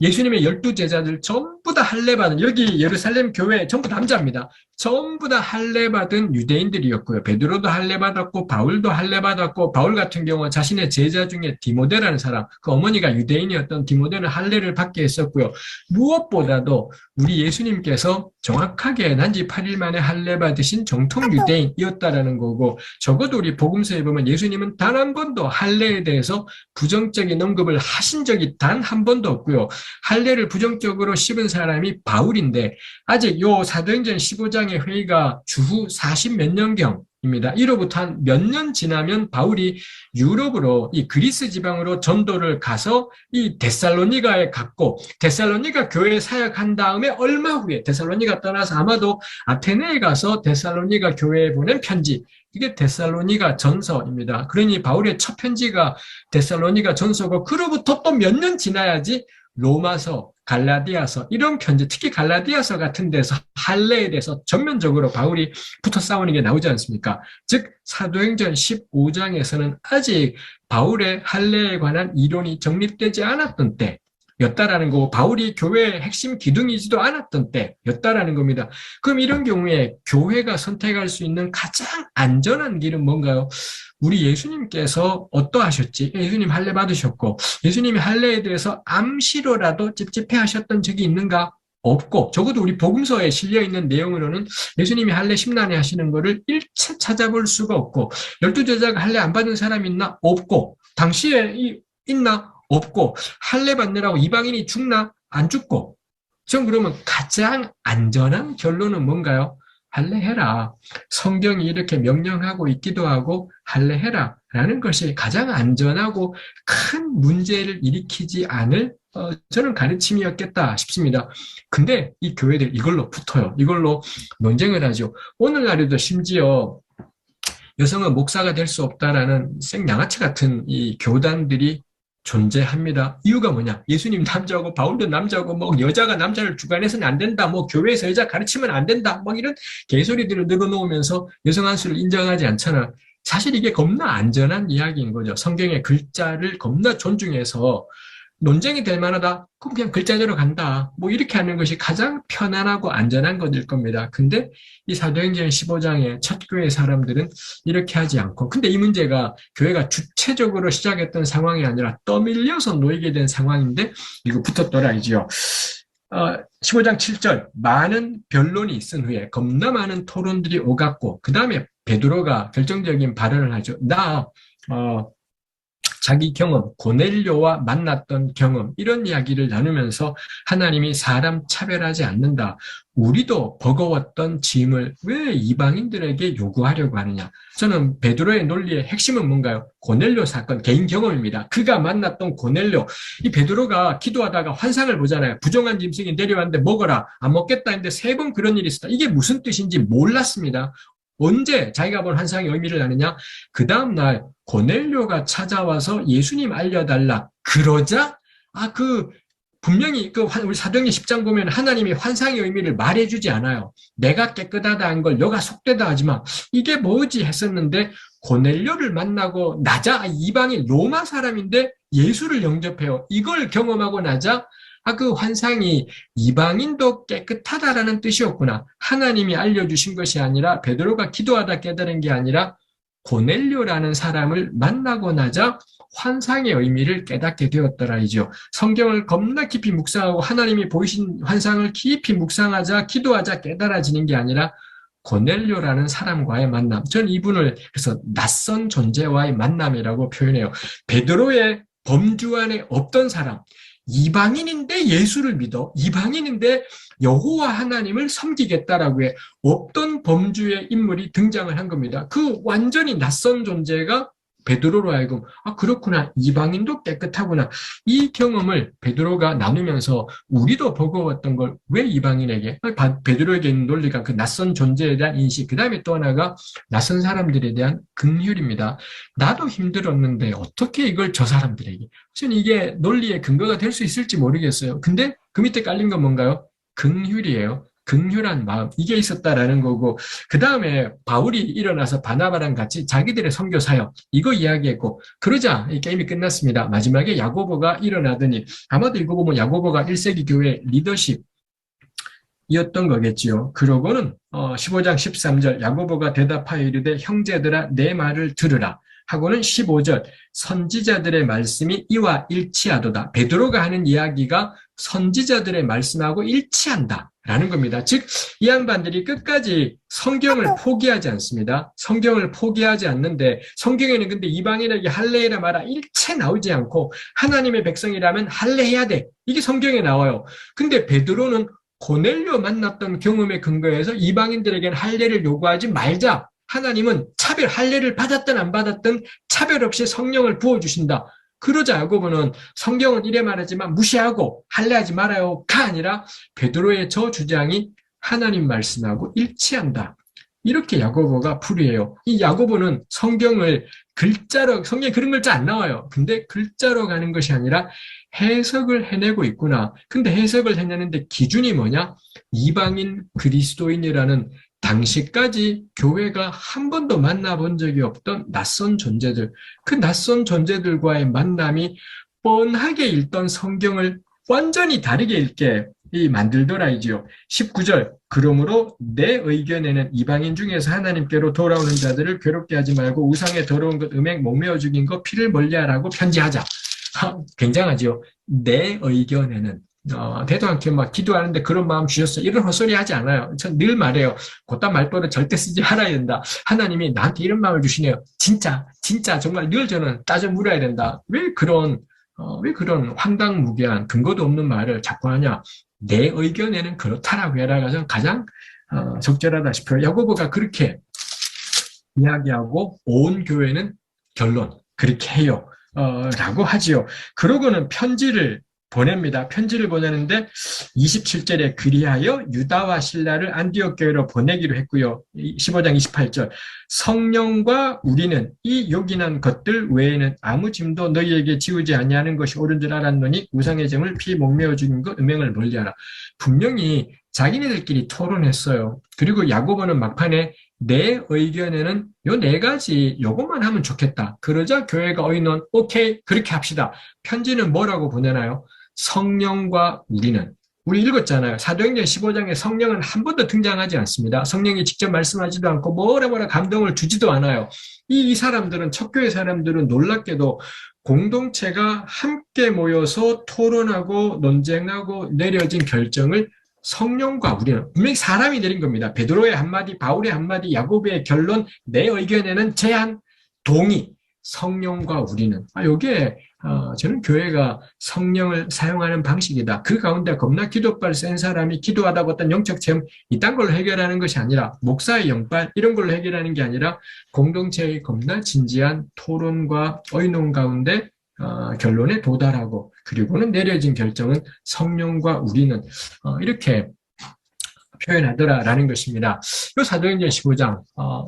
예수님의 12제자들 전부 다 할례받은 여기 예루살렘 교회 전부 남자입니다. 전부 다 할례받은 유대인들이었고요. 베드로도 할례받았고 바울도 할례받았고 바울 같은 경우 자신의 제자 중에 디모데라는 사람 그 어머니가 유대인이었던 디모데는 할례를 받게 했었고요. 무엇보다도 우리 예수님께서 정확하게 난지 8일 만에 할례받으신 정통 유대인이었다라는 거고 적어도 우리 복음서에 보면 예수님은 단 한 번도 할례에 대해서 부정적인 언급을 하신 적이 단 한 번도 없고요. 할례를 부정적으로 씹은 사람이 바울인데 아직 요 사도행전 15장의 회의가 주후 40 몇 년경입니다. 이로부터 한 몇 년 지나면 바울이 유럽으로 이 그리스 지방으로 전도를 가서 이 데살로니가에 갔고 데살로니가 교회에 사역한 다음에 얼마 후에 데살로니가 떠나서 아마도 아테네에 가서 데살로니가 교회에 보낸 편지 이게 데살로니가 전서입니다. 그러니 바울의 첫 편지가 데살로니가 전서고 그로부터 또 몇 년 지나야지 로마서, 갈라디아서 이런 편지 특히 갈라디아서 같은 데서 할례에 대해서 전면적으로 바울이 붙어 싸우는 게 나오지 않습니까? 즉 사도행전 15장에서는 아직 바울의 할례에 관한 이론이 정립되지 않았던 때였다라는 거고 바울이 교회의 핵심 기둥이지도 않았던 때였다라는 겁니다. 그럼 이런 경우에 교회가 선택할 수 있는 가장 안전한 길은 뭔가요? 우리 예수님께서 어떠하셨지? 예수님 할례 받으셨고 예수님이 할례에 대해서 암시로라도 찝찝해하셨던 적이 있는가? 없고 적어도 우리 복음서에 실려있는 내용으로는 예수님이 할례 심란해 하시는 거를 일체 찾아볼 수가 없고 12제자가 할례 안 받은 사람이 있나? 없고 당시에 있나? 없고 할례 받느라고 이방인이 죽나? 안 죽고 전 그러면 가장 안전한 결론은 뭔가요? 할례해라. 성경이 이렇게 명령하고 있기도 하고 할례해라 라는 것이 가장 안전하고 큰 문제를 일으키지 않을 저는 가르침이었겠다 싶습니다. 근데 이 교회들 이걸로 붙어요. 이걸로 논쟁을 하죠. 오늘날에도 심지어 여성은 목사가 될 수 없다라는 생양아치 같은 이 교단들이 존재합니다. 이유가 뭐냐? 예수님 남자고 바울도 남자고 뭐 여자가 남자를 주관해서는 안 된다. 뭐 교회에서 여자 가르치면 안 된다. 막 이런 개소리들을 늘어놓으면서 여성 한수를 인정하지 않잖아. 사실 이게 겁나 안전한 이야기인 거죠. 성경의 글자를 겁나 존중해서 논쟁이 될 만하다. 그럼 그냥 글자대로 간다. 뭐 이렇게 하는 것이 가장 편안하고 안전한 것일 겁니다. 근데 이 사도행전 15장의 첫 교회 사람들은 이렇게 하지 않고 근데 이 문제가 교회가 주체적으로 시작했던 상황이 아니라 떠밀려서 놓이게 된 상황인데 이거 붙었더라이지요. 15장 7절 많은 변론이 있은 후에 겁나 많은 토론들이 오갔고 그 다음에 베드로가 결정적인 발언을 하죠. 자기 경험, 고넬료와 만났던 경험 이런 이야기를 나누면서 하나님이 사람 차별하지 않는다. 우리도 버거웠던 짐을 왜 이방인들에게 요구하려고 하느냐. 저는 베드로의 논리의 핵심은 뭔가요? 고넬료 사건, 개인 경험입니다. 그가 만났던 고넬료. 이 베드로가 기도하다가 환상을 보잖아요. 부정한 짐승이 내려왔는데 먹어라. 안 먹겠다 했는데 3번 그런 일이 있었다. 이게 무슨 뜻인지 몰랐습니다. 언제 자기가 본 환상의 의미를 아느냐? 그 다음날 고넬료가 찾아와서 예수님 알려달라. 그러자 그 분명히 우리 사도행전 10장 보면 하나님이 환상의 의미를 말해주지 않아요. 내가 깨끗하다 한 걸 너가 속되다 하지만 이게 뭐지 했었는데 고넬료를 만나고 나자 이방인 로마 사람인데 예수를 영접해요. 이걸 경험하고 나자 그 환상이 이방인도 깨끗하다라는 뜻이었구나. 하나님이 알려주신 것이 아니라 베드로가 기도하다 깨달은 게 아니라 고넬료라는 사람을 만나고 나자 환상의 의미를 깨닫게 되었더라이죠. 성경을 겁나 깊이 묵상하고 하나님이 보이신 환상을 깊이 묵상하자 기도하자 깨달아지는 게 아니라 고넬료라는 사람과의 만남. 저는 이분을 그래서 낯선 존재와의 만남이라고 표현해요. 베드로의 범주 안에 없던 사람, 이방인인데 예수를 믿어, 이방인인데 여호와 하나님을 섬기겠다라고 해 없던 범주의 인물이 등장을 한 겁니다. 그 완전히 낯선 존재가 베드로로 하여금 그렇구나, 이방인도 깨끗하구나, 이 경험을 베드로가 나누면서 우리도 버거웠던 걸 왜 이방인에게, 베드로에게 있는 논리가 그 낯선 존재에 대한 인식, 그 다음에 또 하나가 낯선 사람들에 대한 긍휼입니다. 나도 힘들었는데 어떻게 이걸 저 사람들에게, 저는 이게 논리의 근거가 될 수 있을지 모르겠어요. 근데 그 밑에 깔린 건 뭔가요? 긍휼이에요. 긍휼한 마음, 이게 있었다라는 거고, 그 다음에 바울이 일어나서 바나바랑 같이 자기들의 선교 사역 이거 이야기했고, 그러자 이 게임이 끝났습니다. 마지막에 야고보가 일어나더니, 아마도 이거 보면 야고보가 1세기 교회 리더십이었던 거겠지요. 그러고는 15장 13절 야고보가 대답하여 이르되 형제들아 내 말을 들으라 하고는 15절 선지자들의 말씀이 이와 일치하도다. 베드로가 하는 이야기가 선지자들의 말씀하고 일치한다 라는 겁니다. 즉 이 양반들이 끝까지 성경을 포기하지 않습니다. 성경을 포기하지 않는데, 성경에는 근데 이방인에게 할례해라 마라 일체 나오지 않고 하나님의 백성이라면 할례해야 돼, 이게 성경에 나와요. 근데 베드로는 고넬료 만났던 경험에 근거해서 이방인들에게는 할례를 요구하지 말자, 하나님은 차별, 할례를 받았든 안 받았든 차별 없이 성령을 부어주신다. 그러자 야고보는 성경은 이래 말하지만 무시하고 할례하지 말아요가 아니라 베드로의 저 주장이 하나님 말씀하고 일치한다, 이렇게 야고보가 풀이해요. 이 야고보는 성경을 글자로, 성경에 그런 글자 안 나와요. 근데 글자로 가는 것이 아니라 해석을 해내고 있구나. 근데 해석을 해내는데 기준이 뭐냐? 이방인 그리스도인이라는 당시까지 교회가 한 번도 만나본 적이 없던 낯선 존재들, 그 낯선 존재들과의 만남이 뻔하게 읽던 성경을 완전히 다르게 읽게 만들더라이지요. 19절 그러므로 내 의견에는 이방인 중에서 하나님께로 돌아오는 자들을 괴롭게 하지 말고 우상에 더러운 것, 음행, 목매어 죽인 것, 피를 멀리하라고 편지하자. 굉장하지요. 내 의견에는 대도 않게 막 기도하는데 그런 마음 주셨어, 이런 헛소리 하지 않아요. 전 늘 말해요. 그딴 말버릇 절대 쓰지 말아야 된다. 하나님이 나한테 이런 마음을 주시네요. 진짜 정말 늘 저는 따져 물어야 된다. 왜 그런 황당무계한 근거도 없는 말을 자꾸 하냐. 내 의견에는 그렇다라고 해라. 저는 가장 적절하다 싶어요. 야고보가 그렇게 이야기하고 온 교회는 결론 그렇게 해요. 라고 하지요. 그러고는 편지를 보냅니다. 편지를 보내는데 27절에 그리하여 유다와 실라를 안디옥 교회로 보내기로 했고요. 15장 28절 성령과 우리는 이 요긴한 것들 외에는 아무 짐도 너희에게 지우지 아니하는 것이 옳은 줄 알았노니 우상의 점을 피 목매어 죽인 것 음행을 멀리하라. 분명히 자기네들끼리 토론했어요. 그리고 야고보는 막판에 내 의견에는 요 네 가지 요것만 하면 좋겠다. 그러자 교회가 어이는 오케이 그렇게 합시다. 편지는 뭐라고 보내나요? 성령과 우리는. 우리 읽었잖아요. 사도행전 15장에 성령은 한 번도 등장하지 않습니다. 성령이 직접 말씀하지도 않고 뭐라 감동을 주지도 않아요. 이 사람들은, 첫 교회 사람들은 놀랍게도 공동체가 함께 모여서 토론하고 논쟁하고 내려진 결정을 성령과 우리는, 분명히 사람이 내린 겁니다. 베드로의 한마디, 바울의 한마디, 야고보의 결론, 내 의견에는 제한, 동의, 성령과 우리는. 요게 저는 교회가 성령을 사용하는 방식이다. 그 가운데 겁나 기도빨 센 사람이 기도하다가 어떤 영적 체험 이딴 걸로 해결하는 것이 아니라, 목사의 영빨 이런 걸로 해결하는 게 아니라 공동체의 겁나 진지한 토론과 의논 가운데 결론에 도달하고, 그리고는 내려진 결정은 성령과 우리는, 이렇게 표현하더라라는 것입니다. 이 사도행전 15장,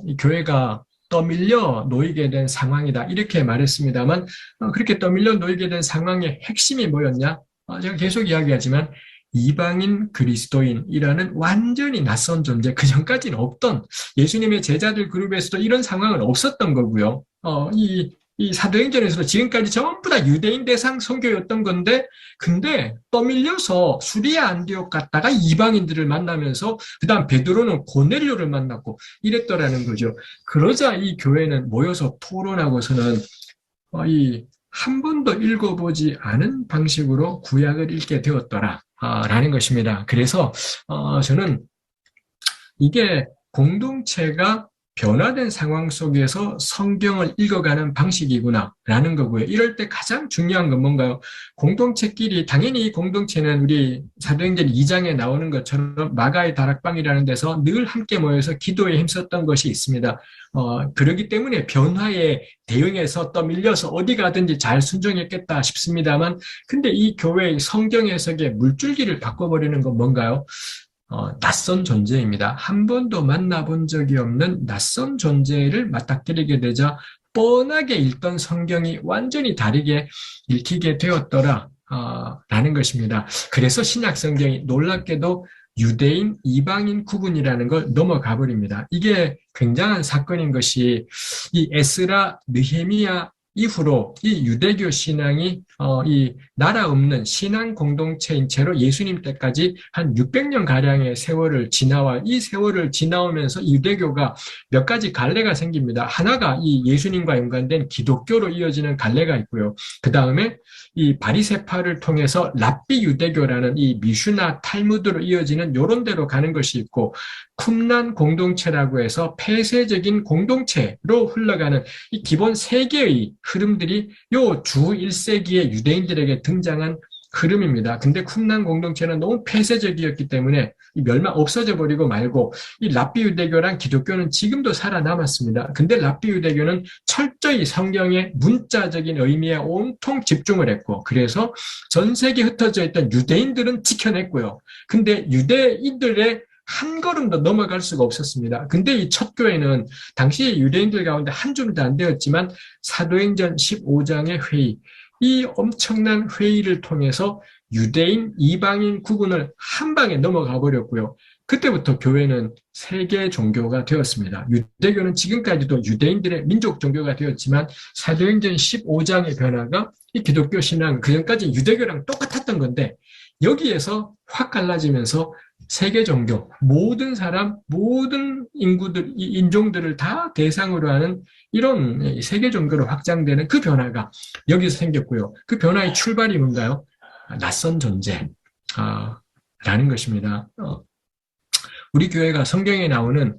이 교회가 떠밀려 놓이게 된 상황이다, 이렇게 말했습니다만, 그렇게 떠밀려 놓이게 된 상황의 핵심이 뭐였냐? 제가 계속 이야기하지만 이방인 그리스도인이라는 완전히 낯선 존재, 그 전까지는 없던 예수님의 제자들 그룹에서도 이런 상황은 없었던 거고요. 이 사도행전에서도 지금까지 전부 다 유대인 대상 선교였던 건데, 근데 떠밀려서 수리아 안디옥 갔다가 이방인들을 만나면서 그다음 베드로는 고넬료를 만났고 이랬더라는 거죠. 그러자 이 교회는 모여서 토론하고서는 이 한 번도 읽어보지 않은 방식으로 구약을 읽게 되었더라. 라는 것입니다. 그래서 저는 이게 공동체가 변화된 상황 속에서 성경을 읽어가는 방식이구나라는 거고요. 이럴 때 가장 중요한 건 뭔가요? 공동체끼리, 당연히 이 공동체는 우리 사도행전 2장에 나오는 것처럼 마가의 다락방이라는 데서 늘 함께 모여서 기도에 힘썼던 것이 있습니다. 그렇기 때문에 변화에 대응해서 떠밀려서 어디 가든지 잘 순종했겠다 싶습니다만, 근데 이 교회의 성경 해석의 물줄기를 바꿔버리는 건 뭔가요? 낯선 존재입니다. 한 번도 만나본 적이 없는 낯선 존재를 맞닥뜨리게 되자 뻔하게 읽던 성경이 완전히 다르게 읽히게 되었더라. 라는 것입니다. 그래서 신약 성경이 놀랍게도 유대인, 이방인 구분이라는 걸 넘어가 버립니다. 이게 굉장한 사건인 것이 이 에스라, 느헤미야 이후로 이 유대교 신앙이 이 나라 없는 신앙 공동체인 채로 예수님 때까지 한 600년 가량의 세월을 지나와 이 세월을 지나오면서 유대교가 몇 가지 갈래가 생깁니다. 하나가 이 예수님과 연관된 기독교로 이어지는 갈래가 있고요. 그 다음에 이 바리새파를 통해서 랍비 유대교라는 이 미슈나 탈무드로 이어지는 요런 데로 가는 것이 있고, 쿰란 공동체라고 해서 폐쇄적인 공동체로 흘러가는 이 기본 세 개의 흐름들이 요 주 1세기에 유대인들에게 등장한 흐름입니다. 근데 쿰란 공동체는 너무 폐쇄적이었기 때문에 없어져 버리고 말고 이 랍비 유대교랑 기독교는 지금도 살아남았습니다. 근데 랍비 유대교는 철저히 성경의 문자적인 의미에 온통 집중을 했고, 그래서 전 세계에 흩어져 있던 유대인들은 지켜냈고요. 근데 유대인들의 한 걸음도 넘어갈 수가 없었습니다. 근데 이 첫 교회는 당시 유대인들 가운데 한 줌도 안 되었지만 사도행전 15장의 회의, 이 엄청난 회의를 통해서 유대인, 이방인 구분을 한 방에 넘어가 버렸고요. 그때부터 교회는 세계 종교가 되었습니다. 유대교는 지금까지도 유대인들의 민족 종교가 되었지만 사도행전 15장의 변화가 이 기독교 신앙, 그전까지 유대교랑 똑같았던 건데 여기에서 확 갈라지면서 세계 종교, 모든 사람, 모든 인구들, 인종들을 다 대상으로 하는 이런 세계 종교로 확장되는 그 변화가 여기서 생겼고요. 그 변화의 출발이 뭔가요? 낯선 존재, 라는 것입니다. 우리 교회가 성경에 나오는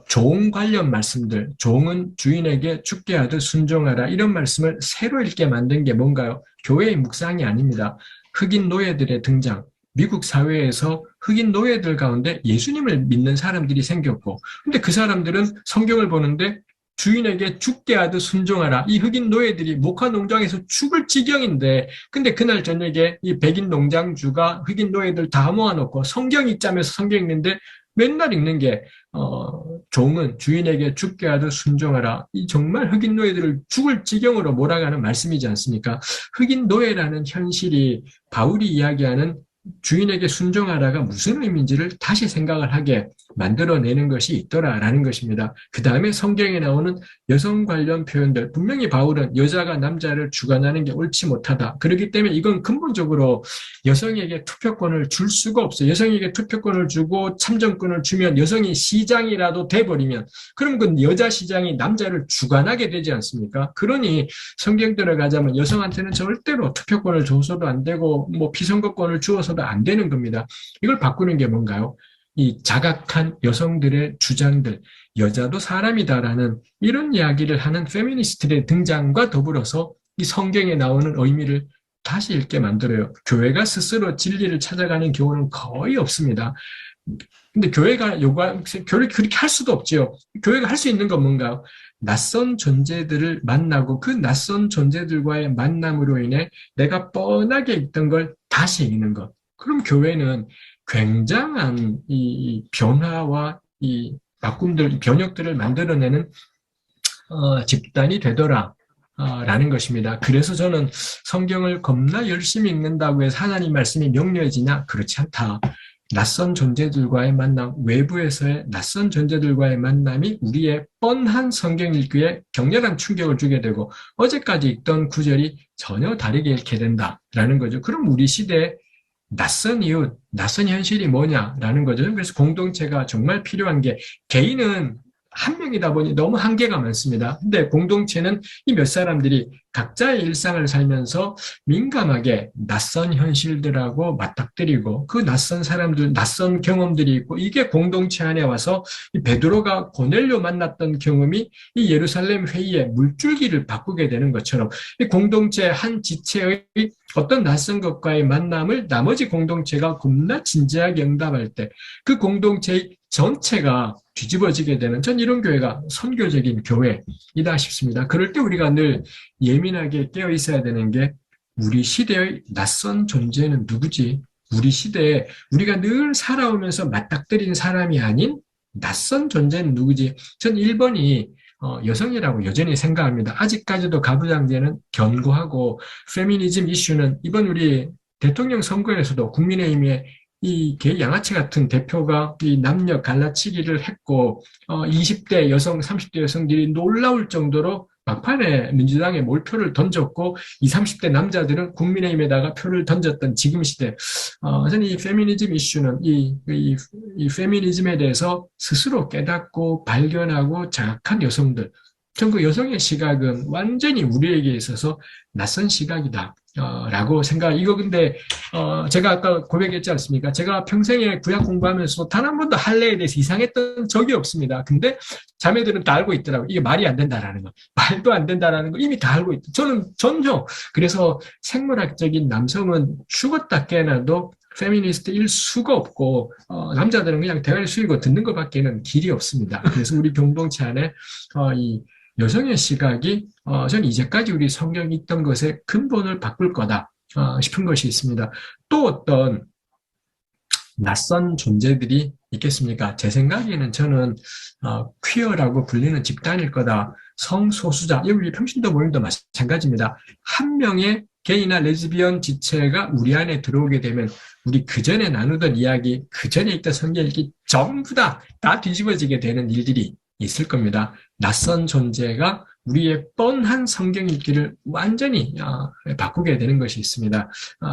종 관련 말씀들, 종은 주인에게 죽게 하듯 순종하라, 이런 말씀을 새로 읽게 만든 게 뭔가요? 교회의 묵상이 아닙니다. 흑인 노예들의 등장, 미국 사회에서 흑인 노예들 가운데 예수님을 믿는 사람들이 생겼고, 근데 그 사람들은 성경을 보는데 주인에게 죽게 하듯 순종하라. 이 흑인 노예들이 목화 농장에서 죽을 지경인데, 근데 그날 저녁에 이 백인 농장주가 흑인 노예들 다 모아놓고 성경 읽자면서 성경 읽는데 맨날 읽는 게 종은 주인에게 죽게 하듯 순종하라. 이 정말 흑인 노예들을 죽을 지경으로 몰아가는 말씀이지 않습니까? 흑인 노예라는 현실이 바울이 이야기하는 주인에게 순종하라가 무슨 의미인지를 다시 생각을 하게 만들어내는 것이 있더라라는 것입니다. 그 다음에 성경에 나오는 여성 관련 표현들, 분명히 바울은 여자가 남자를 주관하는 게 옳지 못하다. 그렇기 때문에 이건 근본적으로 여성에게 투표권을 줄 수가 없어요. 여성에게 투표권을 주고 참정권을 주면 여성이 시장이라도 돼버리면 그럼 그 여자 시장이 남자를 주관하게 되지 않습니까? 그러니 성경 들어가자면 여성한테는 절대로 투표권을 줘서도 안 되고 뭐 피선거권을 주어서도 안 되는 겁니다. 이걸 바꾸는 게 뭔가요? 이 자각한 여성들의 주장들, 여자도 사람이다라는 이런 이야기를 하는 페미니스트의 등장과 더불어서 이 성경에 나오는 의미를 다시 읽게 만들어요. 교회가 스스로 진리를 찾아가는 경우는 거의 없습니다. 근데 교회를 그렇게 할 수도 없지요. 교회가 할 수 있는 건 뭔가요? 낯선 존재들을 만나고 그 낯선 존재들과의 만남으로 인해 내가 뻔하게 읽던 걸 다시 읽는 것. 그럼 교회는 굉장한 이 변화와 이 바꿈들, 변혁들을 만들어내는 집단이 되더라. 라는 것입니다. 그래서 저는 성경을 겁나 열심히 읽는다고 해서 하나님 말씀이 명료해지냐? 그렇지 않다. 낯선 존재들과의 만남, 외부에서의 낯선 존재들과의 만남이 우리의 뻔한 성경 읽기에 격렬한 충격을 주게 되고 어제까지 읽던 구절이 전혀 다르게 읽게 된다라는 거죠. 그럼 우리 시대에 낯선 이웃, 낯선 현실이 뭐냐라는 거죠. 그래서 공동체가 정말 필요한 게 개인은 한 명이다 보니 너무 한계가 많습니다. 근데 공동체는 이 몇 사람들이 각자의 일상을 살면서 민감하게 낯선 현실들하고 맞닥뜨리고 그 낯선 사람들, 낯선 경험들이 있고 이게 공동체 안에 와서 이 베드로가 고넬료 만났던 경험이 이 예루살렘 회의의 물줄기를 바꾸게 되는 것처럼 이 공동체 한 지체의 어떤 낯선 것과의 만남을 나머지 공동체가 겁나 진지하게 응답할 때 그 공동체의 전체가 뒤집어지게 되는 전 이런 교회가 선교적인 교회이다 싶습니다. 그럴 때 우리가 늘 예민하게 깨어 있어야 되는 게 우리 시대의 낯선 존재는 누구지? 우리 시대에 우리가 늘 살아오면서 맞닥뜨린 사람이 아닌 낯선 존재는 누구지? 전 1번이 여성이라고 여전히 생각합니다. 아직까지도 가부장제는 견고하고 페미니즘 이슈는 이번 우리 대통령 선거에서도 국민의힘의 이 개 양아치 같은 대표가 이 남녀 갈라치기를 했고 20대 여성, 30대 여성들이 놀라울 정도로 막판에 민주당에 몰표를 던졌고 20, 30대 남자들은 국민의힘에다가 표를 던졌던 지금 시대 저는 이 페미니즘 이슈는 이 페미니즘에 대해서 스스로 깨닫고 발견하고 자각한 여성들 전 그 여성의 시각은 완전히 우리에게 있어서 낯선 시각이다. 라고 생각, 이거 근데, 제가 아까 고백했지 않습니까? 제가 평생에 구약 공부하면서 단 한 번도 할례에 대해서 이상했던 적이 없습니다. 근데 자매들은 다 알고 있더라고요. 이게 말이 안 된다라는 거. 말도 안 된다라는 거 이미 다 알고 있다. 저는 전혀. 그래서 생물학적인 남성은 죽었다 깨어나도 페미니스트일 수가 없고, 남자들은 그냥 대가리 숙이고 듣는 것밖에는 길이 없습니다. 그래서 우리 공동체 안에, 이 여성의 시각이 저는 이제까지 우리 성경이 있던 것의 근본을 바꿀 거다 싶은 것이 있습니다. 또 어떤 낯선 존재들이 있겠습니까? 제 생각에는 저는 퀴어라고 불리는 집단일 거다. 성소수자, 여기 평신도 모임도 마찬가지입니다. 한 명의 게이나 레즈비언 지체가 우리 안에 들어오게 되면 우리 그전에 나누던 이야기, 그전에 있던 성경 읽기 전부 다 뒤집어지게 되는 일들이 있을 겁니다. 낯선 존재가 우리의 뻔한 성경 읽기를 완전히 바꾸게 되는 것이 있습니다.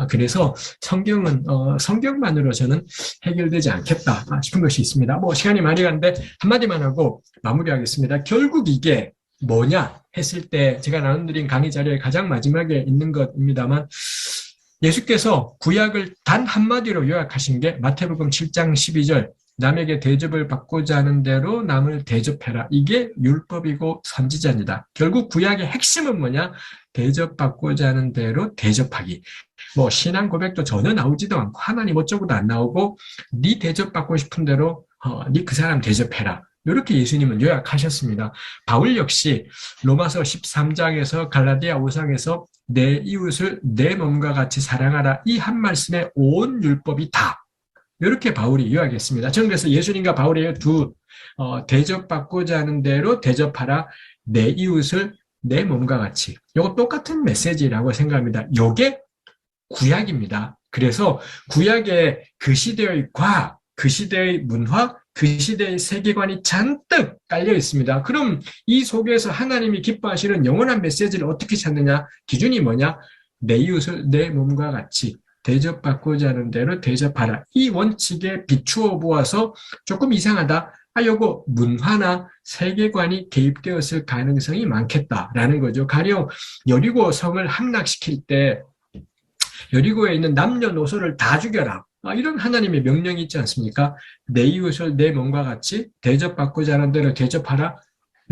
그래서 성경은 성경만으로 저는 해결되지 않겠다 싶은 것이 있습니다. 뭐 시간이 많이 가는데 한마디만 하고 마무리하겠습니다. 결국 이게 뭐냐 했을 때 제가 나눠드린 강의 자료의 가장 마지막에 있는 것입니다만 예수께서 구약을 단 한마디로 요약하신 게 마태복음 7장 12절 남에게 대접을 받고자 하는 대로 남을 대접해라. 이게 율법이고 선지자입니다. 결국 구약의 핵심은 뭐냐? 대접받고자 하는 대로 대접하기. 뭐 신앙 고백도 전혀 나오지도 않고 하나님 어쩌고도 안 나오고 네 대접받고 싶은 대로 네 그 사람 대접해라. 이렇게 예수님은 요약하셨습니다. 바울 역시 로마서 13장에서 갈라디아 5장에서 내 이웃을 내 몸과 같이 사랑하라. 이 한 말씀에 온 율법이 다. 이렇게 바울이 요약했습니다. 저는 그래서 예수님과 바울의 대접받고자 하는 대로 대접하라. 내 이웃을 내 몸과 같이. 이거 똑같은 메시지라고 생각합니다. 이게 구약입니다. 그래서 구약의 그 시대의 과학, 그 시대의 문화, 그 시대의 세계관이 잔뜩 깔려 있습니다. 그럼 이 속에서 하나님이 기뻐하시는 영원한 메시지를 어떻게 찾느냐? 기준이 뭐냐? 내 이웃을 내 몸과 같이. 대접받고자 하는 대로 대접하라. 이 원칙에 비추어 보아서 조금 이상하다. 요거 문화나 세계관이 개입되었을 가능성이 많겠다라는 거죠. 가령 여리고 성을 함락시킬 때 여리고에 있는 남녀노소를 다 죽여라. 이런 하나님의 명령이 있지 않습니까? 내 이웃을 내 몸과 같이 대접받고자 하는 대로 대접하라.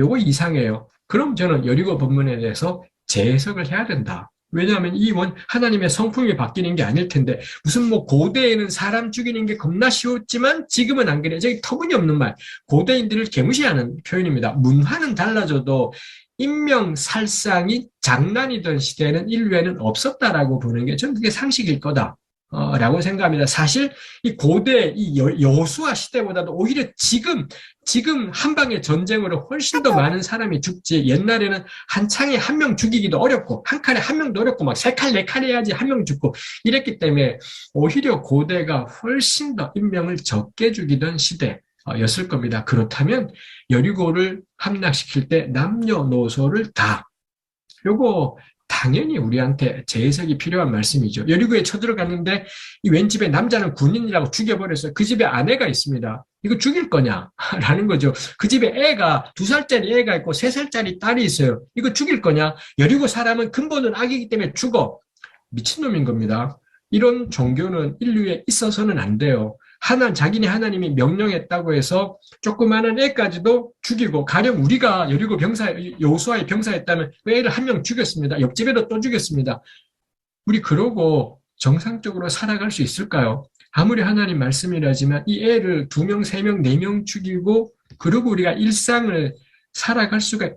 요거 이상해요. 그럼 저는 여리고 본문에 대해서 재해석을 해야 된다. 왜냐하면 이 하나님의 성품이 바뀌는 게 아닐 텐데 무슨 뭐 고대에는 사람 죽이는 게 겁나 쉬웠지만 지금은 안 그래. 저기 터무니없는 말. 고대인들을 개무시하는 표현입니다. 문화는 달라져도 인명살상이 장난이던 시대에는 인류에는 없었다라고 보는 게 저는 그게 상식일 거다. 라고 생각합니다. 사실 이 고대 이 여호수아 시대보다도 오히려 지금 한방의 전쟁으로 훨씬 더 많은 사람이 죽지. 옛날에는 한 창에 한 명 죽이기도 어렵고 한 칸에 한 명도 어렵고 막 세 칼 네 칼 해야지 한 명 죽고 이랬기 때문에 오히려 고대가 훨씬 더 인명을 적게 죽이던 시대였을 겁니다. 그렇다면 여리고를 함락시킬 때 남녀노소를 다 요거 당연히 우리한테 재해석이 필요한 말씀이죠. 여리고에 쳐들어갔는데 이 웬 집에 남자는 군인이라고 죽여버렸어요. 그 집에 아내가 있습니다. 이거 죽일 거냐? 라는 거죠. 그 집에 애가 2살짜리 애가 있고 3살짜리 딸이 있어요. 이거 죽일 거냐? 여리고 사람은 근본은 악이기 때문에 죽어. 미친놈인 겁니다. 이런 종교는 인류에 있어서는 안 돼요. 자기네 하나님이 명령했다고 해서 조그마한 애까지도 죽이고, 가령 우리가 여리고 여호수아의 병사였다면 그 애를 한 명 죽였습니다. 옆집에도 또 죽였습니다. 우리 그러고 정상적으로 살아갈 수 있을까요? 아무리 하나님 말씀이라지만 이 애를 2명, 3명, 4명 죽이고, 그러고 우리가 일상을 살아갈 수가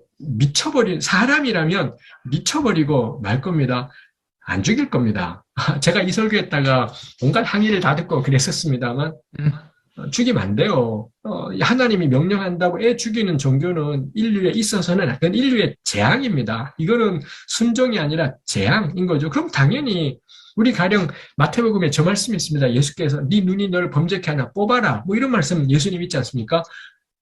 사람이라면 미쳐버리고 말 겁니다. 안 죽일 겁니다. 제가 이 설교했다가 온갖 항의를 다 듣고 그랬었습니다만, 죽이면 안 돼요. 하나님이 명령한다고 애 죽이는 종교는 인류에 있어서는 그건 인류의 재앙입니다. 이거는 순종이 아니라 재앙인 거죠. 그럼 당연히 우리 가령 마태복음에 저 말씀이 있습니다. 예수께서 네 눈이 너를 범죄케 하나 뽑아라. 뭐 이런 말씀 예수님 있지 않습니까?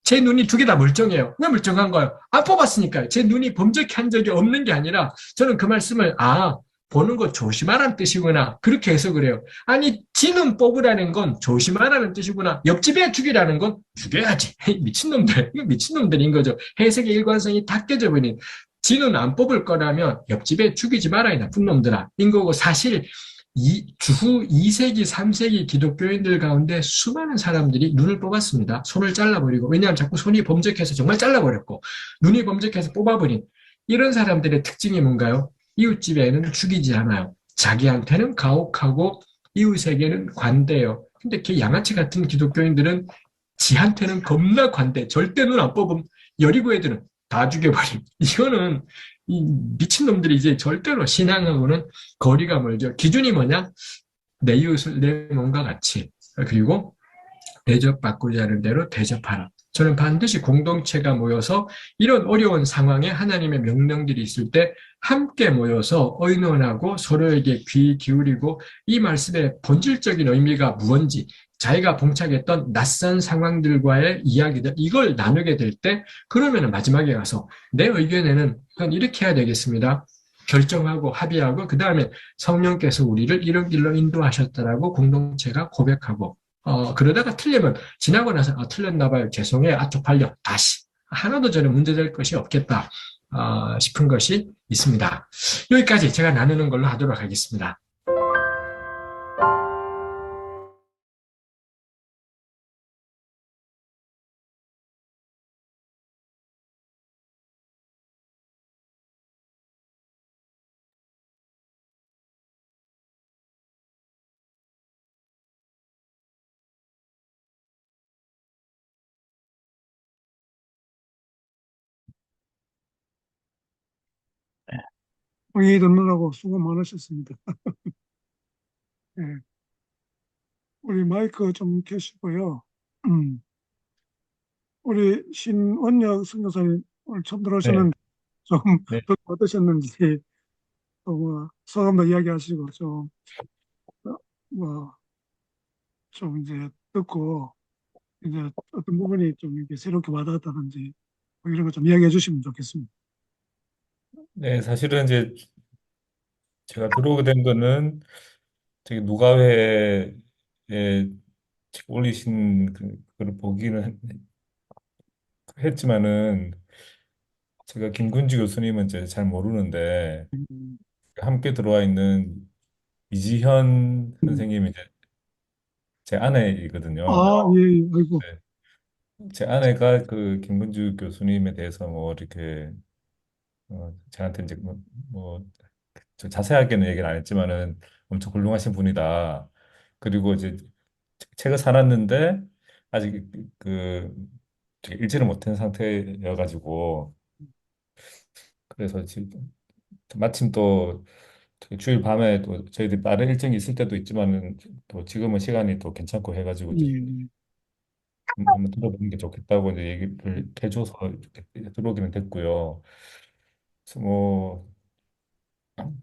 제 눈이 2개 다 멀쩡해요. 왜 멀쩡한 거예요? 안 뽑았으니까요. 제 눈이 범죄케 한 적이 없는 게 아니라 저는 그 말씀을 보는 거 조심하라는 뜻이구나. 그렇게 해석을 해요. 아니, 지는 뽑으라는 건 조심하라는 뜻이구나. 옆집에 죽이라는 건 죽여야지. 미친놈들. 이거 미친놈들인 거죠. 해석의 일관성이 다 깨져버린. 지는 안 뽑을 거라면 옆집에 죽이지 마라, 이 나쁜 놈들아. 인 거고, 사실 주후 2세기, 3세기 기독교인들 가운데 수많은 사람들이 눈을 뽑았습니다. 손을 잘라버리고, 왜냐하면 자꾸 손이 범죄해서 정말 잘라버렸고, 눈이 범죄해서 뽑아버린 이런 사람들의 특징이 뭔가요? 이웃집에는 죽이지 않아요. 자기한테는 가혹하고 이웃에게는 관대해요. 근데 그 양아치 같은 기독교인들은 지한테는 겁나 관대. 절대 눈 안 뽑음. 여리고 애들은 다 죽여버림. 이거는 이 미친놈들이 이제 절대로 신앙하고는 거리가 멀죠. 기준이 뭐냐? 내 이웃을 내 몸과 같이. 그리고 대접받고자 하는 대로 대접하라. 저는 반드시 공동체가 모여서 이런 어려운 상황에 하나님의 명령들이 있을 때 함께 모여서 의논하고 서로에게 귀 기울이고 이 말씀의 본질적인 의미가 무언지 자기가 봉착했던 낯선 상황들과의 이야기들 이걸 나누게 될 때 그러면 마지막에 가서 내 의견에는 이렇게 해야 되겠습니다. 결정하고 합의하고 그 다음에 성령께서 우리를 이런 길로 인도하셨다라고 공동체가 고백하고 그러다가 틀리면 지나고 나서 틀렸나 봐요. 죄송해요. 쪽팔려. 다시. 하나도 저는 문제될 것이 없겠다 싶은 것이 있습니다. 여기까지 제가 나누는 걸로 하도록 하겠습니다. 강의 듣느라고 수고 많으셨습니다. 예, 우리 마이크 좀 켜시고요. 음, 우리 신원혁 선교사님 오늘 처음 네, 들어오셨는데 좀 네. 어떠셨는지 뭐 소감도 이야기하시고 좀 뭐 좀 이제 듣고 이제 어떤 부분이 좀 이렇게 새롭게 와닿았다든지 뭐 이런 거 좀 이야기해 주시면 좋겠습니다. 네, 사실은 이제 제가 들어오게 된 거는 저기 누가회에 올리신 그걸 보기는 했지만은 제가 김군지 교수님은 이제 잘 모르는데 음, 함께 들어와 있는 이지현 음. 선생님이 이제 제 아내이거든요. 아, 예, 예, 아이고. 네. 제 아내가 그 김군주 교수님에 대해서 뭐 이렇게 저한테 이제 저 자세하게는 얘기를 안 했지만은 엄청 훌륭하신 분이다. 그리고 이제 책을 사놨는데 아직 읽지를 못한 상태여가지고 그래서 지금 마침 또 주일 밤에 또 저희들이 다른 일정이 있을 때도 있지만은 또 지금은 시간이 또 괜찮고 해가지고 이제 예, 한번 들어보는 게 좋겠다고 이제 얘기를 해줘서 이렇게 들어오기는 됐고요.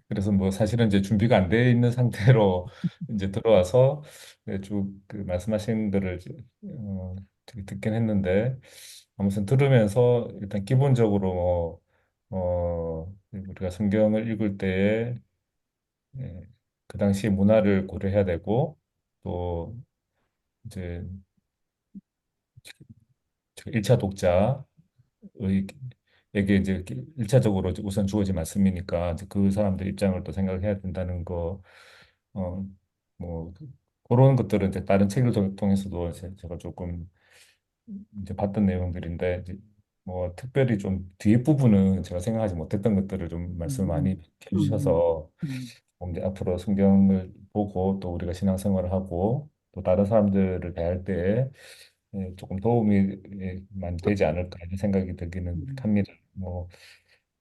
그래서 뭐 사실은 이제 준비가 안 돼 있는 상태로 이제 들어와서 쭉그 말씀하신 거를 이제, 되게 듣긴 했는데 아무튼 들으면서 일단 기본적으로 우리가 성경을 읽을 때에 예, 그 당시 문화를 고려해야 되고 또 이제 1차 독자의 에게 이제 일차적으로 우선 주어진 말씀이니까 이제 그 사람들 입장을 또 생각해야 된다는 거, 어, 뭐 그런 것들은 이제 다른 책을 통해서도 이제 제가 조금 이제 봤던 내용들인데 이제 뭐 특별히 좀 뒤에 부분은 제가 생각하지 못했던 것들을 좀 말씀을 음, 많이 음, 해주셔서 음, 이제 앞으로 성경을 보고 또 우리가 신앙생활을 하고 또 다른 사람들을 대할 때에 조금 도움이 많이 되지 않을까 이런 생각이 들기는 음, 합니다.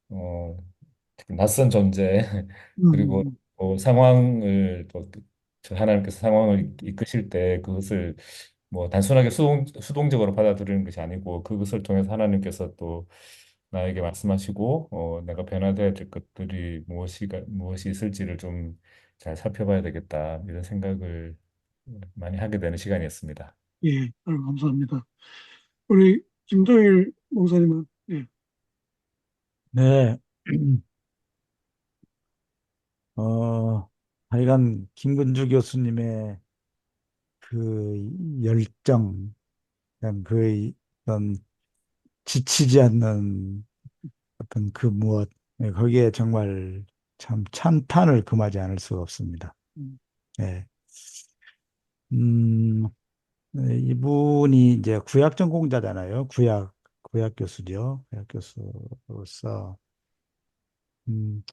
어, 특히 낯선 존재 그리고 음, 상황을 저 하나님께서 상황을 이끄실 때 그것을 뭐 단순하게 수동적으로 받아들이는 것이 아니고 그것을 통해서 하나님께서 또 나에게 말씀하시고 내가 변화되어야 될 것들이 무엇이 있을지를 좀 잘 살펴봐야 되겠다 이런 생각을 많이 하게 되는 시간이었습니다. 예, 감사합니다. 우리 김정일 목사님은, 예, 네, 어, 하여간 김근주 교수님의 그 열정, 어떤 지치지 않는 어떤 그 무엇, 네, 거기에 정말 참 찬탄을 금하지 않을 수가 없습니다. 음, 네. 음, 네, 이분이 이제 구약 전공자잖아요. 구약 교수죠. 구약 교수로서,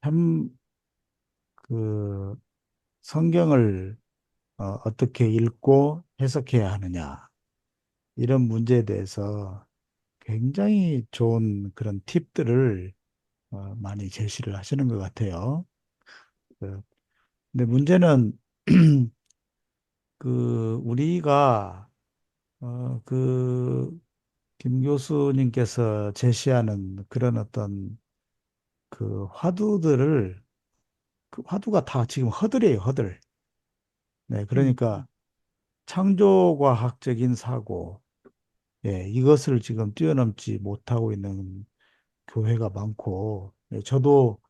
참, 그, 성경을 어떻게 읽고 해석해야 하느냐. 이런 문제에 대해서 굉장히 좋은 그런 팁들을 많이 제시를 하시는 것 같아요. 그, 근데 문제는 우리가 김 교수님께서 제시하는 그런 어떤 그 화두들을 그 화두가 다 지금 허들이에요, 허들. 네, 음, 그러니까 창조과학적인 사고, 예, 이것을 지금 뛰어넘지 못하고 있는 교회가 많고, 예, 저도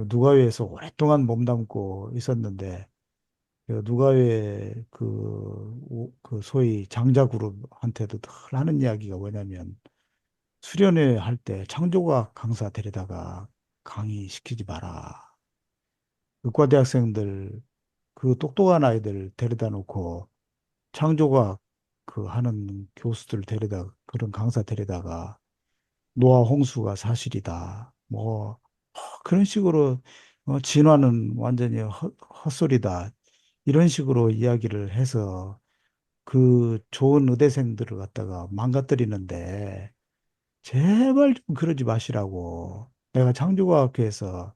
누가회에서 오랫동안 몸담고 있었는데, 그 누가회 그 소위 장자 그룹한테도 늘 하는 이야기가 뭐냐면, 수련회 할 때 창조과학 강사 데려다가 강의시키지 마라. 의과대학생들, 그 똑똑한 아이들 데려다 놓고 창조과학 그 하는 교수들 그런 강사 데려다가 노아 홍수가 사실이다. 뭐 그런 식으로 진화는 완전히 헛소리다. 이런 식으로 이야기를 해서 그 좋은 의대생들을 갖다가 망가뜨리는데 제발 좀 그러지 마시라고. 내가 창조과학회에서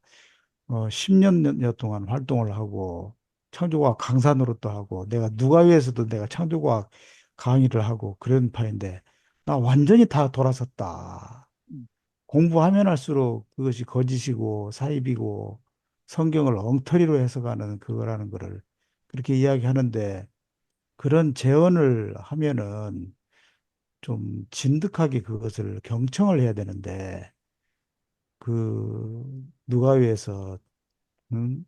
10년 동안 활동을 하고 창조과학 강사 노릇도 하고 내가 누가위에서도 내가 창조과학 강의를 하고 그런 파인데 나 완전히 다 돌아섰다. 음, 공부하면 할수록 그것이 거짓이고 사입이고 성경을 엉터리로 해석하는 그거라는 거를 그렇게 이야기하는데 그런 제언을 하면은 좀 진득하게 그것을 경청을 해야 되는데 누가위에서 음?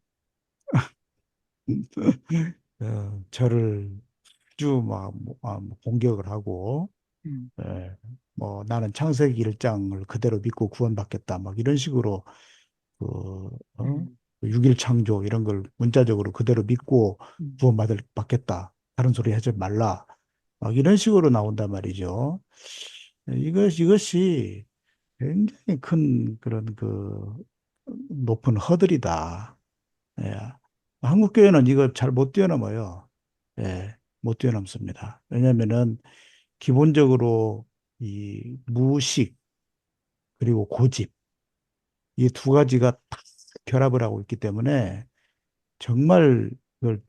저를 아주 뭐 공격을 하고 음, 예, 뭐 나는 창세기 1장을 그대로 믿고 구원받겠다 막 이런 식으로 그 음, 6일 창조 이런 걸 문자적으로 그대로 믿고 음, 받겠다. 다른 소리 하지 말라. 막 이런 식으로 나온단 말이죠. 이것이 굉장히 큰 그런 높은 허들이다. 예. 한국 교회는 이거 잘 못 뛰어넘어요. 예, 못 뛰어넘습니다. 왜냐면은 기본적으로 이 무식 그리고 고집 이 두 가지가 딱 결합을 하고 있기 때문에 정말 그걸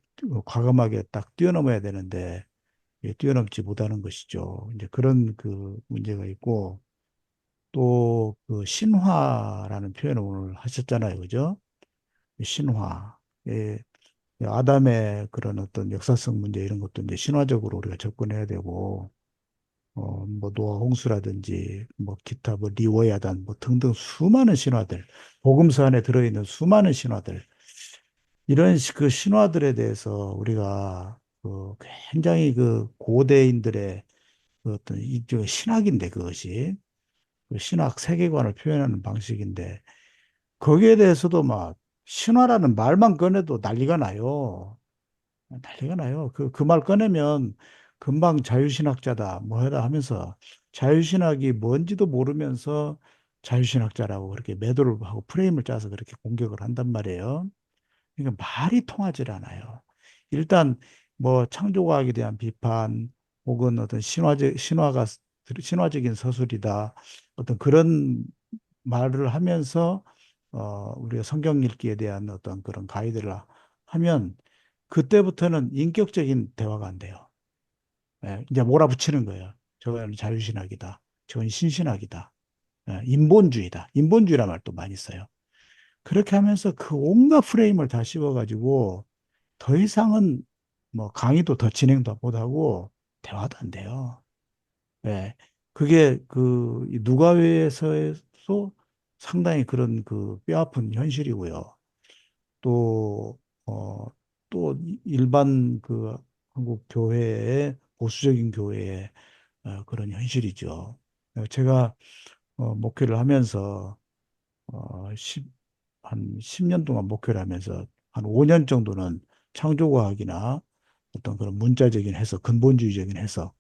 과감하게 딱 뛰어넘어야 되는데 뛰어넘지 못하는 것이죠. 이제 그런 그 문제가 있고 또 그 신화라는 표현을 오늘 하셨잖아요. 그죠? 신화. 예, 아담의 그런 어떤 역사성 문제 이런 것도 이제 신화적으로 우리가 접근해야 되고 뭐 노아 홍수라든지 뭐 기타 뭐 리워야단 뭐 등등 수많은 신화들, 복음서 안에 들어있는 수많은 신화들 이런 그 신화들에 대해서 우리가 그 굉장히 그 고대인들의 그 어떤 일종의 신학인데 그것이 그 신학 세계관을 표현하는 방식인데 거기에 대해서도 막 신화라는 말만 꺼내도 난리가 나요. 난리가 나요. 그 말 꺼내면 금방 자유신학자다, 뭐 하다 하면서 자유신학이 뭔지도 모르면서 자유신학자라고 그렇게 매도를 하고 프레임을 짜서 그렇게 공격을 한단 말이에요. 그러니까 말이 통하질 않아요. 일단 뭐 창조과학에 대한 비판 혹은 어떤 신화적인 서술이다. 어떤 그런 말을 하면서 우리가 성경 읽기에 대한 어떤 그런 가이드를 하면 그때부터는 인격적인 대화가 안 돼요. 예, 이제 몰아붙이는 거예요. 저건 자유신학이다. 저건 신신학이다. 예, 인본주의다. 인본주의란 말도 많이 써요. 그렇게 하면서 그 온갖 프레임을 다 씌워가지고 더 이상은 뭐 강의도 더 진행도 못하고 대화도 안 돼요. 예, 그게 그 누가회에서도 상당히 그런 그 뼈아픈 현실이고요. 또, 또 일반 그 한국 교회의 보수적인 교회의 그런 현실이죠. 제가 목회를 하면서 어, 10, 한 10년 동안 목회를 하면서 한 5년 정도는 창조과학이나 어떤 그런 문자적인 해석, 근본주의적인 해석,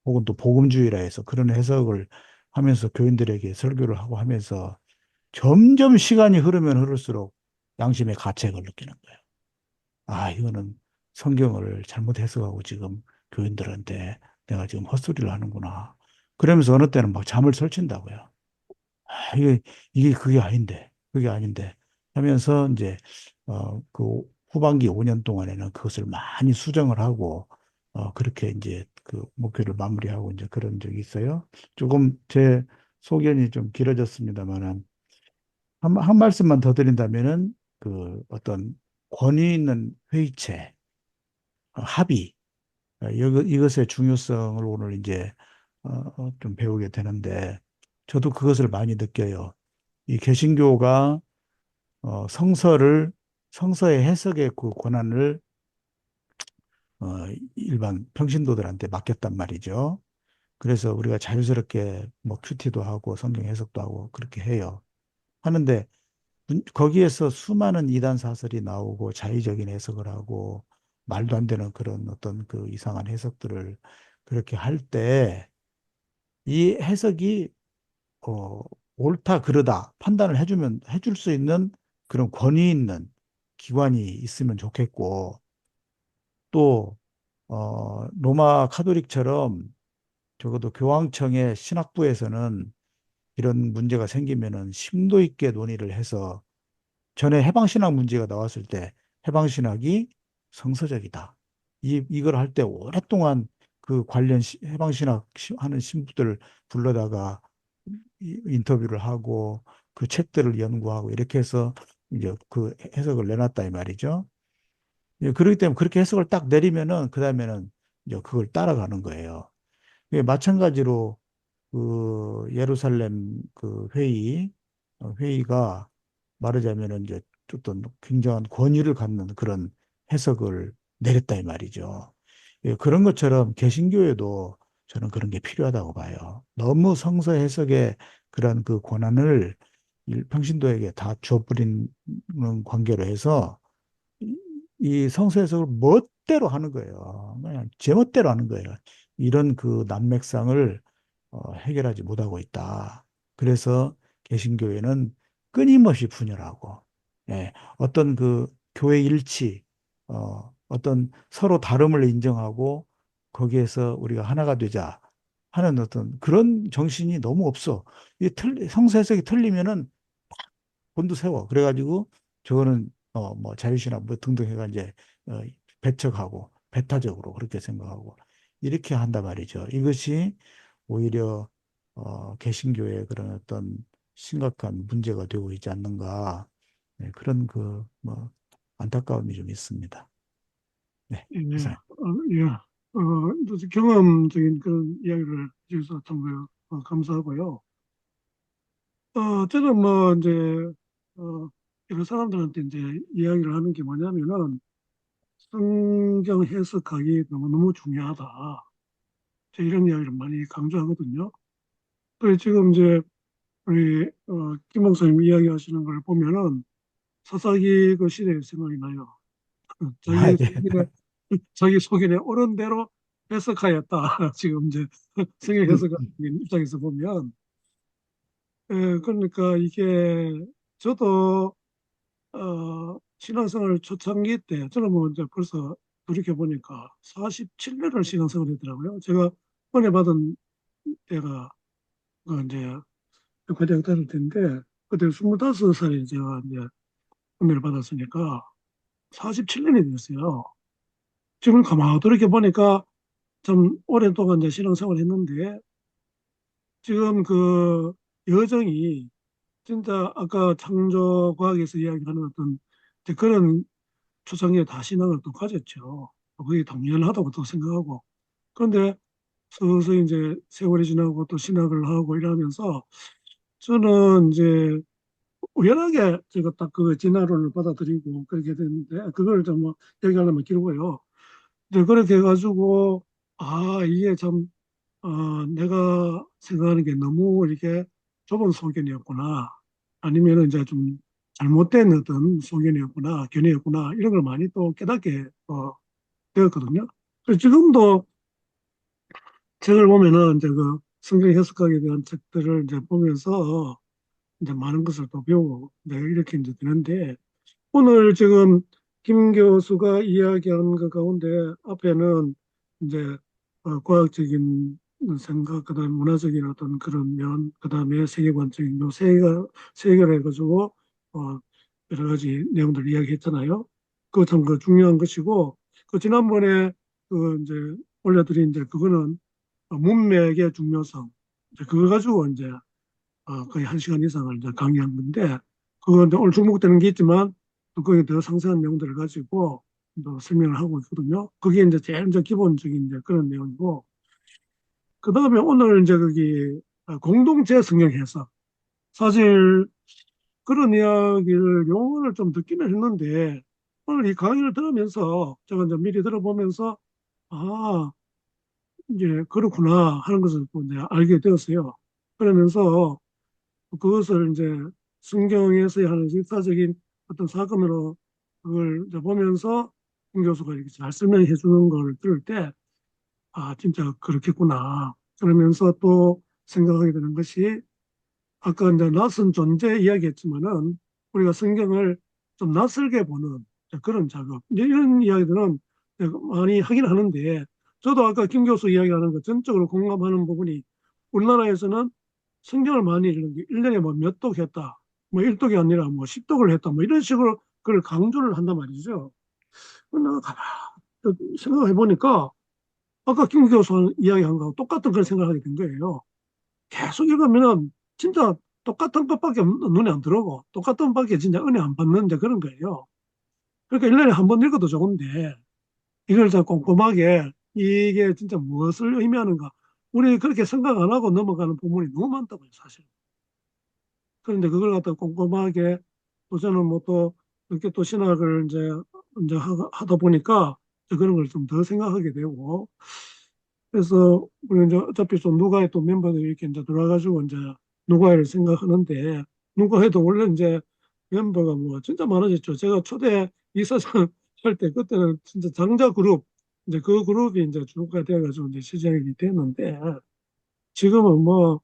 혹은 또 복음주의라 해서 그런 해석을 하면서 교인들에게 설교를 하고 하면서 점점 시간이 흐르면 흐를수록 양심의 가책을 느끼는 거예요. 아, 이거는 성경을 잘못 해석하고 지금 교인들한테 내가 지금 헛소리를 하는구나. 그러면서 어느 때는 막 잠을 설친다고요. 아, 이게 그게 아닌데, 그게 아닌데 하면서 이제, 그 후반기 5년 동안에는 그것을 많이 수정을 하고, 그렇게 이제 그 목표를 마무리하고 이제 그런 적이 있어요. 조금 제 소견이 좀 길어졌습니다만은, 한 말씀만 더 드린다면은, 그 어떤 권위 있는 회의체, 합의, 이것의 중요성을 오늘 이제, 좀 배우게 되는데, 저도 그것을 많이 느껴요. 이 개신교가 성서의 해석의 그 권한을 어, 일반 평신도들한테 맡겼단 말이죠. 그래서 우리가 자유스럽게 뭐 큐티도 하고 성경 해석도 하고 그렇게 해요. 하는데 거기에서 수많은 이단 사설이 나오고 자의적인 해석을 하고 말도 안 되는 그런 어떤 그 이상한 해석들을 그렇게 할 때 이 해석이 어, 옳다, 그르다 판단을 해줄 수 있는 그런 권위 있는 기관이 있으면 좋겠고, 또, 로마 카톨릭처럼 적어도 교황청의 신학부에서는 이런 문제가 생기면은 심도 있게 논의를 해서 전에 해방신학 문제가 나왔을 때 해방신학이 성서적이다. 이걸 할 때 오랫동안 그 관련 해방신학 하는 신부들 불러다가 인터뷰를 하고 그 책들을 연구하고 이렇게 해서 이제 그 해석을 내놨다 이 말이죠. 예, 그렇기 때문에 그렇게 해석을 딱 내리면은 그다음에는 이제 그걸 따라가는 거예요. 예, 마찬가지로 그 예루살렘 그 회의가 말하자면은 이제 어떤 굉장한 권위를 갖는 그런 해석을 내렸다 이 말이죠. 예, 그런 것처럼 개신교에도 저는 그런 게 필요하다고 봐요. 너무 성서 해석의 그런 그 권한을 평신도에게 다 줘버리는 관계로 해서 이 성서 해석을 멋대로 하는 거예요. 그냥 제멋대로 하는 거예요. 이런 그 난맥상을 해결하지 못하고 있다. 그래서 개신교회는 끊임없이 분열하고, 예, 어떤 그 교회 일치, 어떤 서로 다름을 인정하고 거기에서 우리가 하나가 되자 하는 어떤 그런 정신이 너무 없어. 성서 해석이 틀리면은 곤두세워. 그래가지고 저거는 뭐 자유신학 뭐 등등 해가 이제 배척하고 배타적으로 그렇게 생각하고 이렇게 한단 말이죠. 이것이 오히려 개신교의 그런 어떤 심각한 문제가 되고 있지 않는가. 네, 그런 그 뭐 안타까움이 좀 있습니다. 네, 예, 이상. 예. 또 경험적인 그런 이야기를 해주셔서 정말 감사하고요. 저는 뭐 이제 여러 사람들한테 이제 이야기를 하는 게 뭐냐면은 성경 해석하기 너무너무 중요하다. 제가 이런 이야기를 많이 강조하거든요. 그래서 지금 이제 우리 김 목사님 이야기하시는 걸 보면은 사사기 그 시대 생각이 나요. 아, 자기 예. 소견에 자기 소견에 옳은 대로 해석하였다. 지금 이제 성경 해석하는 입장에서 보면 그러니까 이게 저도 신앙생활 초창기 때 저는 뭐 이제 벌써 돌이켜 보니까 47년을 신앙생활 했더라고요. 제가 은혜 받은 때가 이제 대학 다닐 때인데 그때 25살에 제가 이제 은혜를 받았으니까 47년이 됐어요. 지금 가만히 돌이켜 보니까 좀 오랫동안 이제 신앙생활 했는데 지금 그 여정이 진짜 아까 창조과학에서 이야기하는 어떤 이제 그런 초창기에 다 신앙을 또 가졌죠. 그게 당연하다고 또 생각하고. 그런데 서서히 이제 세월이 지나고 또 신학을 하고 이러면서 저는 이제 우연하게 제가 딱 그 진화론을 받아들이고 그렇게 됐는데 그걸 좀 뭐 얘기하려면 길고요. 이제 그렇게 해가지고 이게 참 내가 생각하는 게 너무 이렇게 좁은 소견이었구나. 아니면 이제 좀 잘못된 어떤 소견이었구나, 견해였구나, 이런 걸 많이 또 깨닫게 되었거든요. 그래서 지금도 책을 보면은 이제 그 성경 해석학에 대한 책들을 이제 보면서 이제 많은 것을 또 배우고 이제 이렇게 이제 되는데 오늘 지금 김 교수가 이야기한 것 가운데 앞에는 이제 과학적인 생각, 그다음 문화적인 어떤 그런 면, 그다음에 세계관적인 세 개를 해가지고 어, 여러 가지 내용들 이야기했잖아요. 그거 참 그 중요한 것이고 그 지난번에 그 이제 올려드린 이제 그거는 문맥의 중요성 이제 그거 가지고 이제 거의 1시간 이상을 이제 강의한 건데, 그건 오늘 중복되는 게 있지만, 또 거기에 더 상세한 내용들을 가지고 또 설명을 하고 있거든요. 그게 이제 제일 이제 기본적인 이제 그런 내용이고, 그 다음에 오늘 이제 거기 공동체 성경 해석. 사실 그런 이야기를 용어를 좀 듣기는 했는데, 오늘 이 강의를 들으면서 제가 이제 미리 들어보면서, 아, 이제 그렇구나 하는 것을 또 이제 알게 되었어요. 그러면서 그것을 이제 성경에서 하는 역사적인 어떤 사건으로 그걸 이제 보면서 김 교수가 이렇게 잘 설명해 주는 걸 들을 때, 진짜 그렇겠구나. 그러면서 또 생각하게 되는 것이 아까 이제 낯선 존재 이야기했지만은 우리가 성경을 좀 낯설게 보는 그런 작업. 이제 이런 이야기들은 내가 많이 하긴 하는데 저도 아까 김 교수 이야기하는 거 전적으로 공감하는 부분이 우리나라에서는 성경을 많이 읽는 게 1년에 뭐 몇 독 했다. 뭐 1독이 아니라 뭐 10독을 했다. 뭐 이런 식으로 그걸 강조를 한단 말이죠. 근데 내가 가만히 생각해 보니까 아까 김 교수 이야기한 거하고 똑같은 그런 생각을 하게 된 거예요. 계속 읽으면은 진짜 똑같은 것밖에 눈에 안 들어오고 똑같은 것밖에 진짜 은혜 안 받는데 그런 거예요. 그러니까 1년에 한 번 읽어도 좋은데 이걸 자 꼼꼼하게 이게 진짜 무엇을 의미하는가. 우리 그렇게 생각 안 하고 넘어가는 부분이 너무 많다고요, 사실. 그런데 그걸 갖다 꼼꼼하게 또 저는 뭐 또 이렇게 또 신학을 이제 하다 보니까 그런 걸 좀 더 생각하게 되고 그래서 우리 이제 어차피 좀 누가의 또 멤버들이 이렇게 이제 들어와가지고 이제 누가를 생각하는데 누가에도 원래 이제 멤버가 뭐 진짜 많아졌죠. 제가 초대 이사장 할 때 그때는 진짜 장자 그룹 이제 그 그룹이 이제 주가 돼가지고 이제 시작이 됐는데 지금은 뭐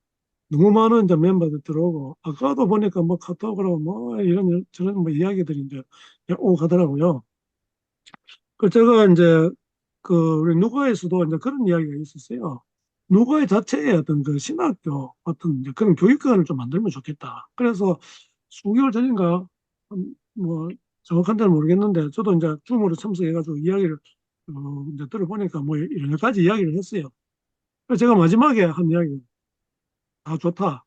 너무 많은 이제 멤버들 들어오고 아까도 보니까 뭐 카톡으로 뭐 이런 저런 뭐 이야기들이 이제 오고 가더라고요. 그 제가 이제 그 우리 누가에서도 이제 그런 이야기가 있었어요. 누가의 자체의 어떤 그 신학교 어떤 이제 그런 교육관을 좀 만들면 좋겠다. 그래서 수개월 전인가 뭐 정확한 데는 모르겠는데 저도 이제 줌으로 참석해가지고 이야기를 이제 들어보니까 뭐 여러 가지 이야기를 했어요. 그래서 제가 마지막에 한 이야기 다 좋다.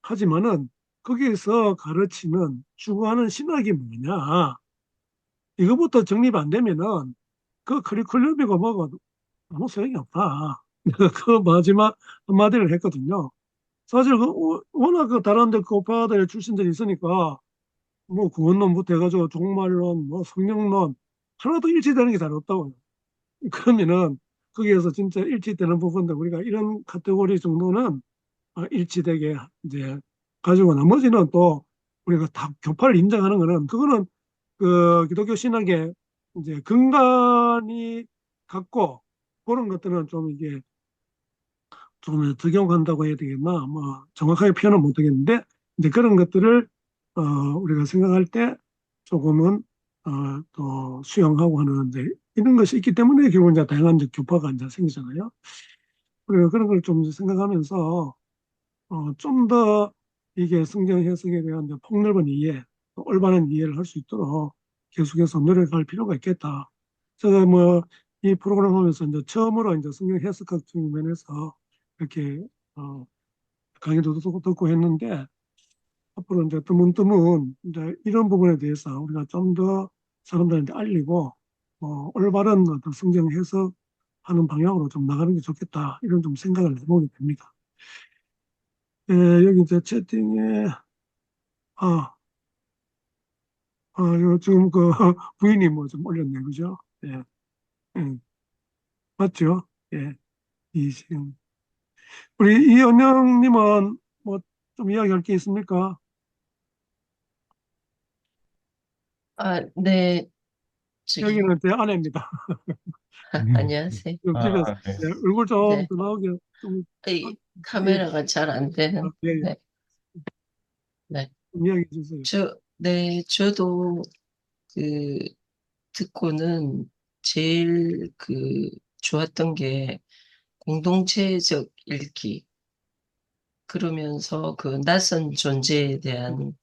하지만은 거기에서 가르치는 추구하는 신학이 뭐냐 이거부터 정립 안 되면은 그 커리큘럼이고 뭐고 아무 소용이 없다. 그 마지막 한마디를 했거든요. 사실 워낙 그 다른 데 교파들 출신들이 있으니까 뭐 구원론부터 해가지고 종말론, 뭐 성령론 하나도 일치되는 게 잘 없다고요. 그러면은 거기에서 진짜 일치되는 부분들 우리가 이런 카테고리 정도는 일치되게 이제 가지고 나머지는 또 우리가 다 교파를 인정하는 거는 그거는 그 기독교 신학의 이제 근간이 갖고 그런 것들은 좀 이게 좀 적용한다고 해야 되겠나 뭐 정확하게 표현은 못 하겠는데 이제 그런 것들을 우리가 생각할 때 조금은 또 수용하고 하는 이제 이런 것이 있기 때문에 결국 이제 다양한 이제 교파가 이제 생기잖아요. 그리고 그런 걸 좀 생각하면서 좀 더 이게 성경 해석에 대한 이제 폭넓은 이해, 또 올바른 이해를 할 수 있도록 계속해서 노력할 필요가 있겠다. 제가 뭐 이 프로그램 하면서 이제 처음으로 이제 성경 해석학 측면에서 이렇게 어, 강의도 듣고 했는데 앞으로 이제 드문드문 이제 이런 부분에 대해서 우리가 좀 더 사람들한테 알리고 올바른 어떤 성경 해석하는 방향으로 좀 나가는 게 좋겠다 이런 좀 생각을 해보게 됩니다. 예, 여기 이제 채팅에 아, 요 지금 그 부인이 뭐 좀 올렸네, 그죠? 예, 예, 맞죠? 예, 이시영. 우리 이은영님은 뭐 좀 이야기할 게 있습니까? 네, 저기, 여기는 제 아내입니다. 안녕하세요. 좀 아, 집에서 네. 예, 얼굴 좀 네, 더 나오게 좀 이 예, 카메라가 잘 안 되는, 예, 예, 네, 네. 좀 이야기해 주세요. 네, 저도 그, 듣고는 제일 좋았던 게 공동체적 읽기. 그러면서 그 낯선 존재에 대한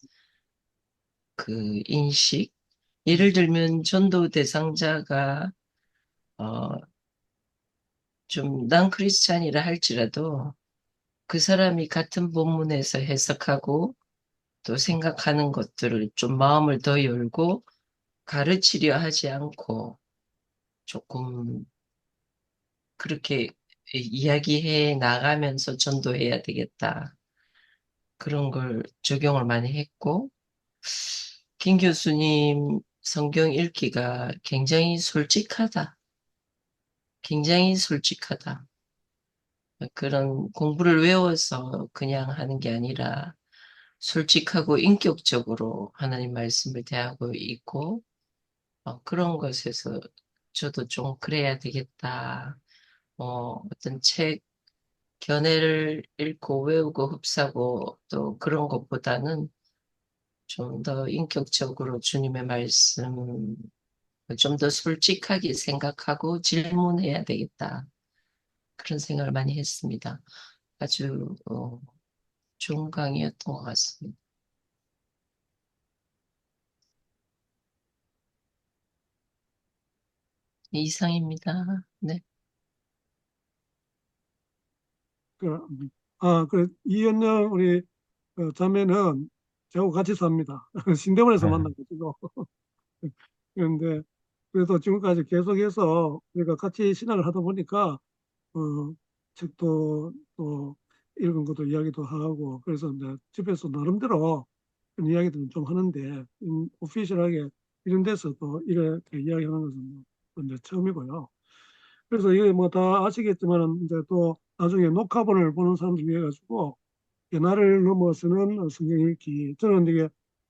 그 인식. 예를 들면 전도 대상자가, 어, 좀 난 크리스찬이라 할지라도 그 사람이 같은 본문에서 해석하고 또 생각하는 것들을 좀 마음을 더 열고 가르치려 하지 않고 조금 그렇게 이야기해 나가면서 전도해야 되겠다. 그런 걸 적용을 많이 했고, 김 교수님 성경 읽기가 굉장히 솔직하다. 굉장히 솔직하다. 그런 공부를 외워서 그냥 하는 게 아니라 솔직하고 인격적으로 하나님 말씀을 대하고 있고, 그런 것에서 저도 좀 그래야 되겠다. 어떤 책, 견해를 읽고 외우고 흡사고 또 그런 것보다는 좀 더 인격적으로 주님의 말씀, 좀 더 솔직하게 생각하고 질문해야 되겠다. 그런 생각을 많이 했습니다. 아주, 좋은 강의였던 것 같습니다. 이상입니다. 네. 그, 그 이은영 우리 자매는 저하고 같이 삽니다. 신대원에서 네. 만나가지고 그런데 그래서 지금까지 계속해서 우리가 같이 신학을 하다 보니까 어, 책도 또 읽은 것도 이야기도 하고 그래서 이제 집에서 나름대로 그런 이야기들은 좀 하는데 오피셜하게 이런 데서 또 이렇게 이야기하는 것은 뭐 이제 처음이고요. 그래서 이게 뭐 다 아시겠지만은 이제 또 나중에 녹화본을 보는 사람들 위해 가지고 나를 넘어서는 성경 읽기 저는 이게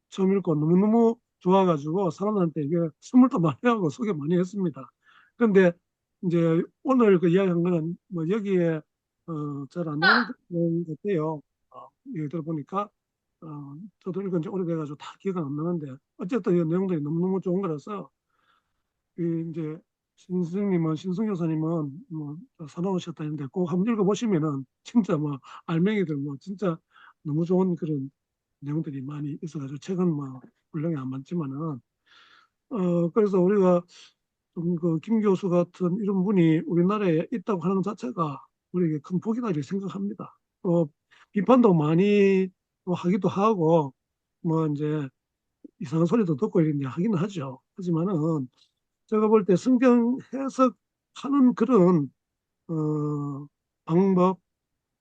처음 읽고 너무너무 좋아가지고 사람들한테 이게 선물도 많이 하고 소개 많이 했습니다. 그런데 이제 오늘 그 이야기한 거는 뭐 여기에 잘 안 나오는 것 같아요. 얘기 들어보니까 저도 읽은 지 오래돼가지고 다 기억은 안 나는데 어쨌든 이 내용들이 너무너무 좋은 거라서 이 이제 신승 여사님은 뭐 사나우셨다는데 꼭 한번 읽어보시면은 진짜 뭐 알맹이들 뭐 진짜 너무 좋은 그런 내용들이 많이 있어가지고 책은 뭐 분량이 안 많지만은, 그래서 우리가 좀 그 김 교수 같은 이런 분이 우리나라에 있다고 하는 것 자체가 우리에게 큰 복이다 이렇게 생각합니다. 비판도 많이 또 하기도 하고, 뭐 이제 이상한 소리도 듣고 이렇게 하기는 하죠. 하지만은 제가 볼 때 성경 해석하는 그런 방법,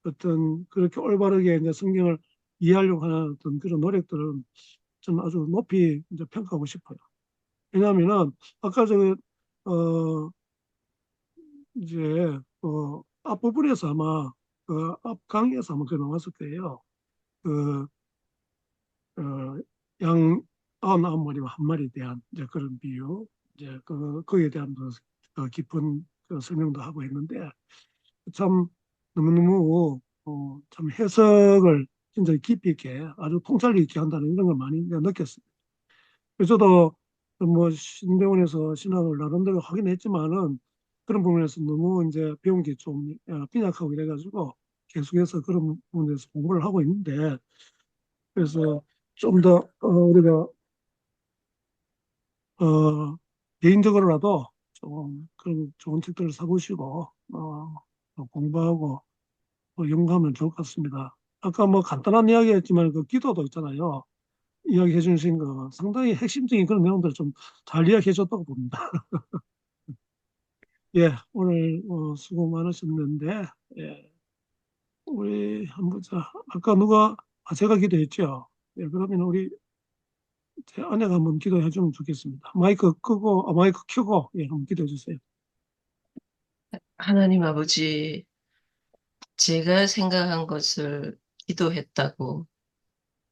어떤 그렇게 올바르게 이제 성경을 이해하려고 하는 어떤 그런 노력들은 저는 아주 높이 이제 평가하고 싶어요. 왜냐하면은 아까 어, 이제 앞부분에서 아마 앞 강의에서 아마 그 나왔을 거예요. 그 양 99마리와 한 마리에 대한 이제 그런 비유, 이제 거기에 대한 깊은 그 설명도 하고 했는데 참 너무너무 참 해석을 진짜 깊이 있게 아주 통찰력 있게 한다는 이런 걸 많이 느꼈습니다. 그래서 저도 뭐 신대원에서 신학을 나름대로 하긴 했지만은 그런 부분에서 너무 이제 배운 게 좀 빈약하고 이래가지고 계속해서 그런 부분에서 공부를 하고 있는데 그래서 좀 더 우리가 개인적으로라도 좀 그런 좋은 책들을 사보시고 공부하고 연구하면 좋을 것 같습니다. 아까 뭐 간단한 이야기했지만 그 기도도 있잖아요. 이야기해 주신 거 상당히 핵심적인 그런 내용들을 좀 잘 이야기해 줬다고 봅니다. 예, 오늘 수고 많으셨는데, 예, 우리 한번 자, 아까 제가 기도했죠. 예, 그러면 우리 제 아내가 한번 기도해 주면 좋겠습니다. 마이크 켜고, 예, 한번 기도해 주세요. 하나님 아버지, 제가 생각한 것을 기도했다고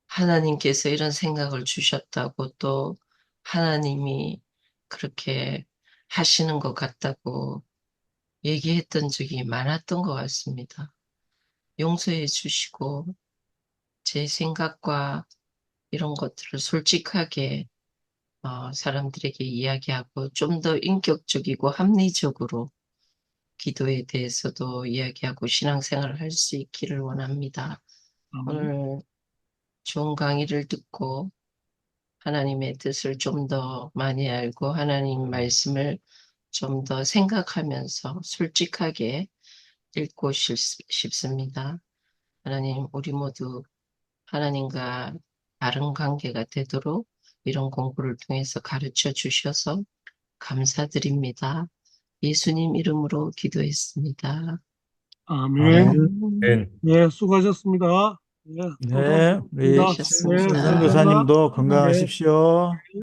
하나님께서 이런 생각을 주셨다고 또 하나님이 그렇게 하시는 것 같다고 얘기했던 적이 많았던 것 같습니다. 용서해 주시고 제 생각과 이런 것들을 솔직하게 사람들에게 이야기하고 좀 더 인격적이고 합리적으로 기도에 대해서도 이야기하고 신앙생활을 할 수 있기를 원합니다. 아멘. 오늘 좋은 강의를 듣고 하나님의 뜻을 좀 더 많이 알고 하나님 말씀을 좀 더 생각하면서 솔직하게 읽고 싶습니다. 하나님, 우리 모두 하나님과 바른 관계가 되도록 이런 공부를 통해서 가르쳐 주셔서 감사드립니다. 예수님 이름으로 기도했습니다. 아멘. 아멘. 네. 네, 수고하셨습니다. 예, 네, 우리 감사합니다. 네, 수고하셨습니다. 선교사님도 네. 건강하십시오.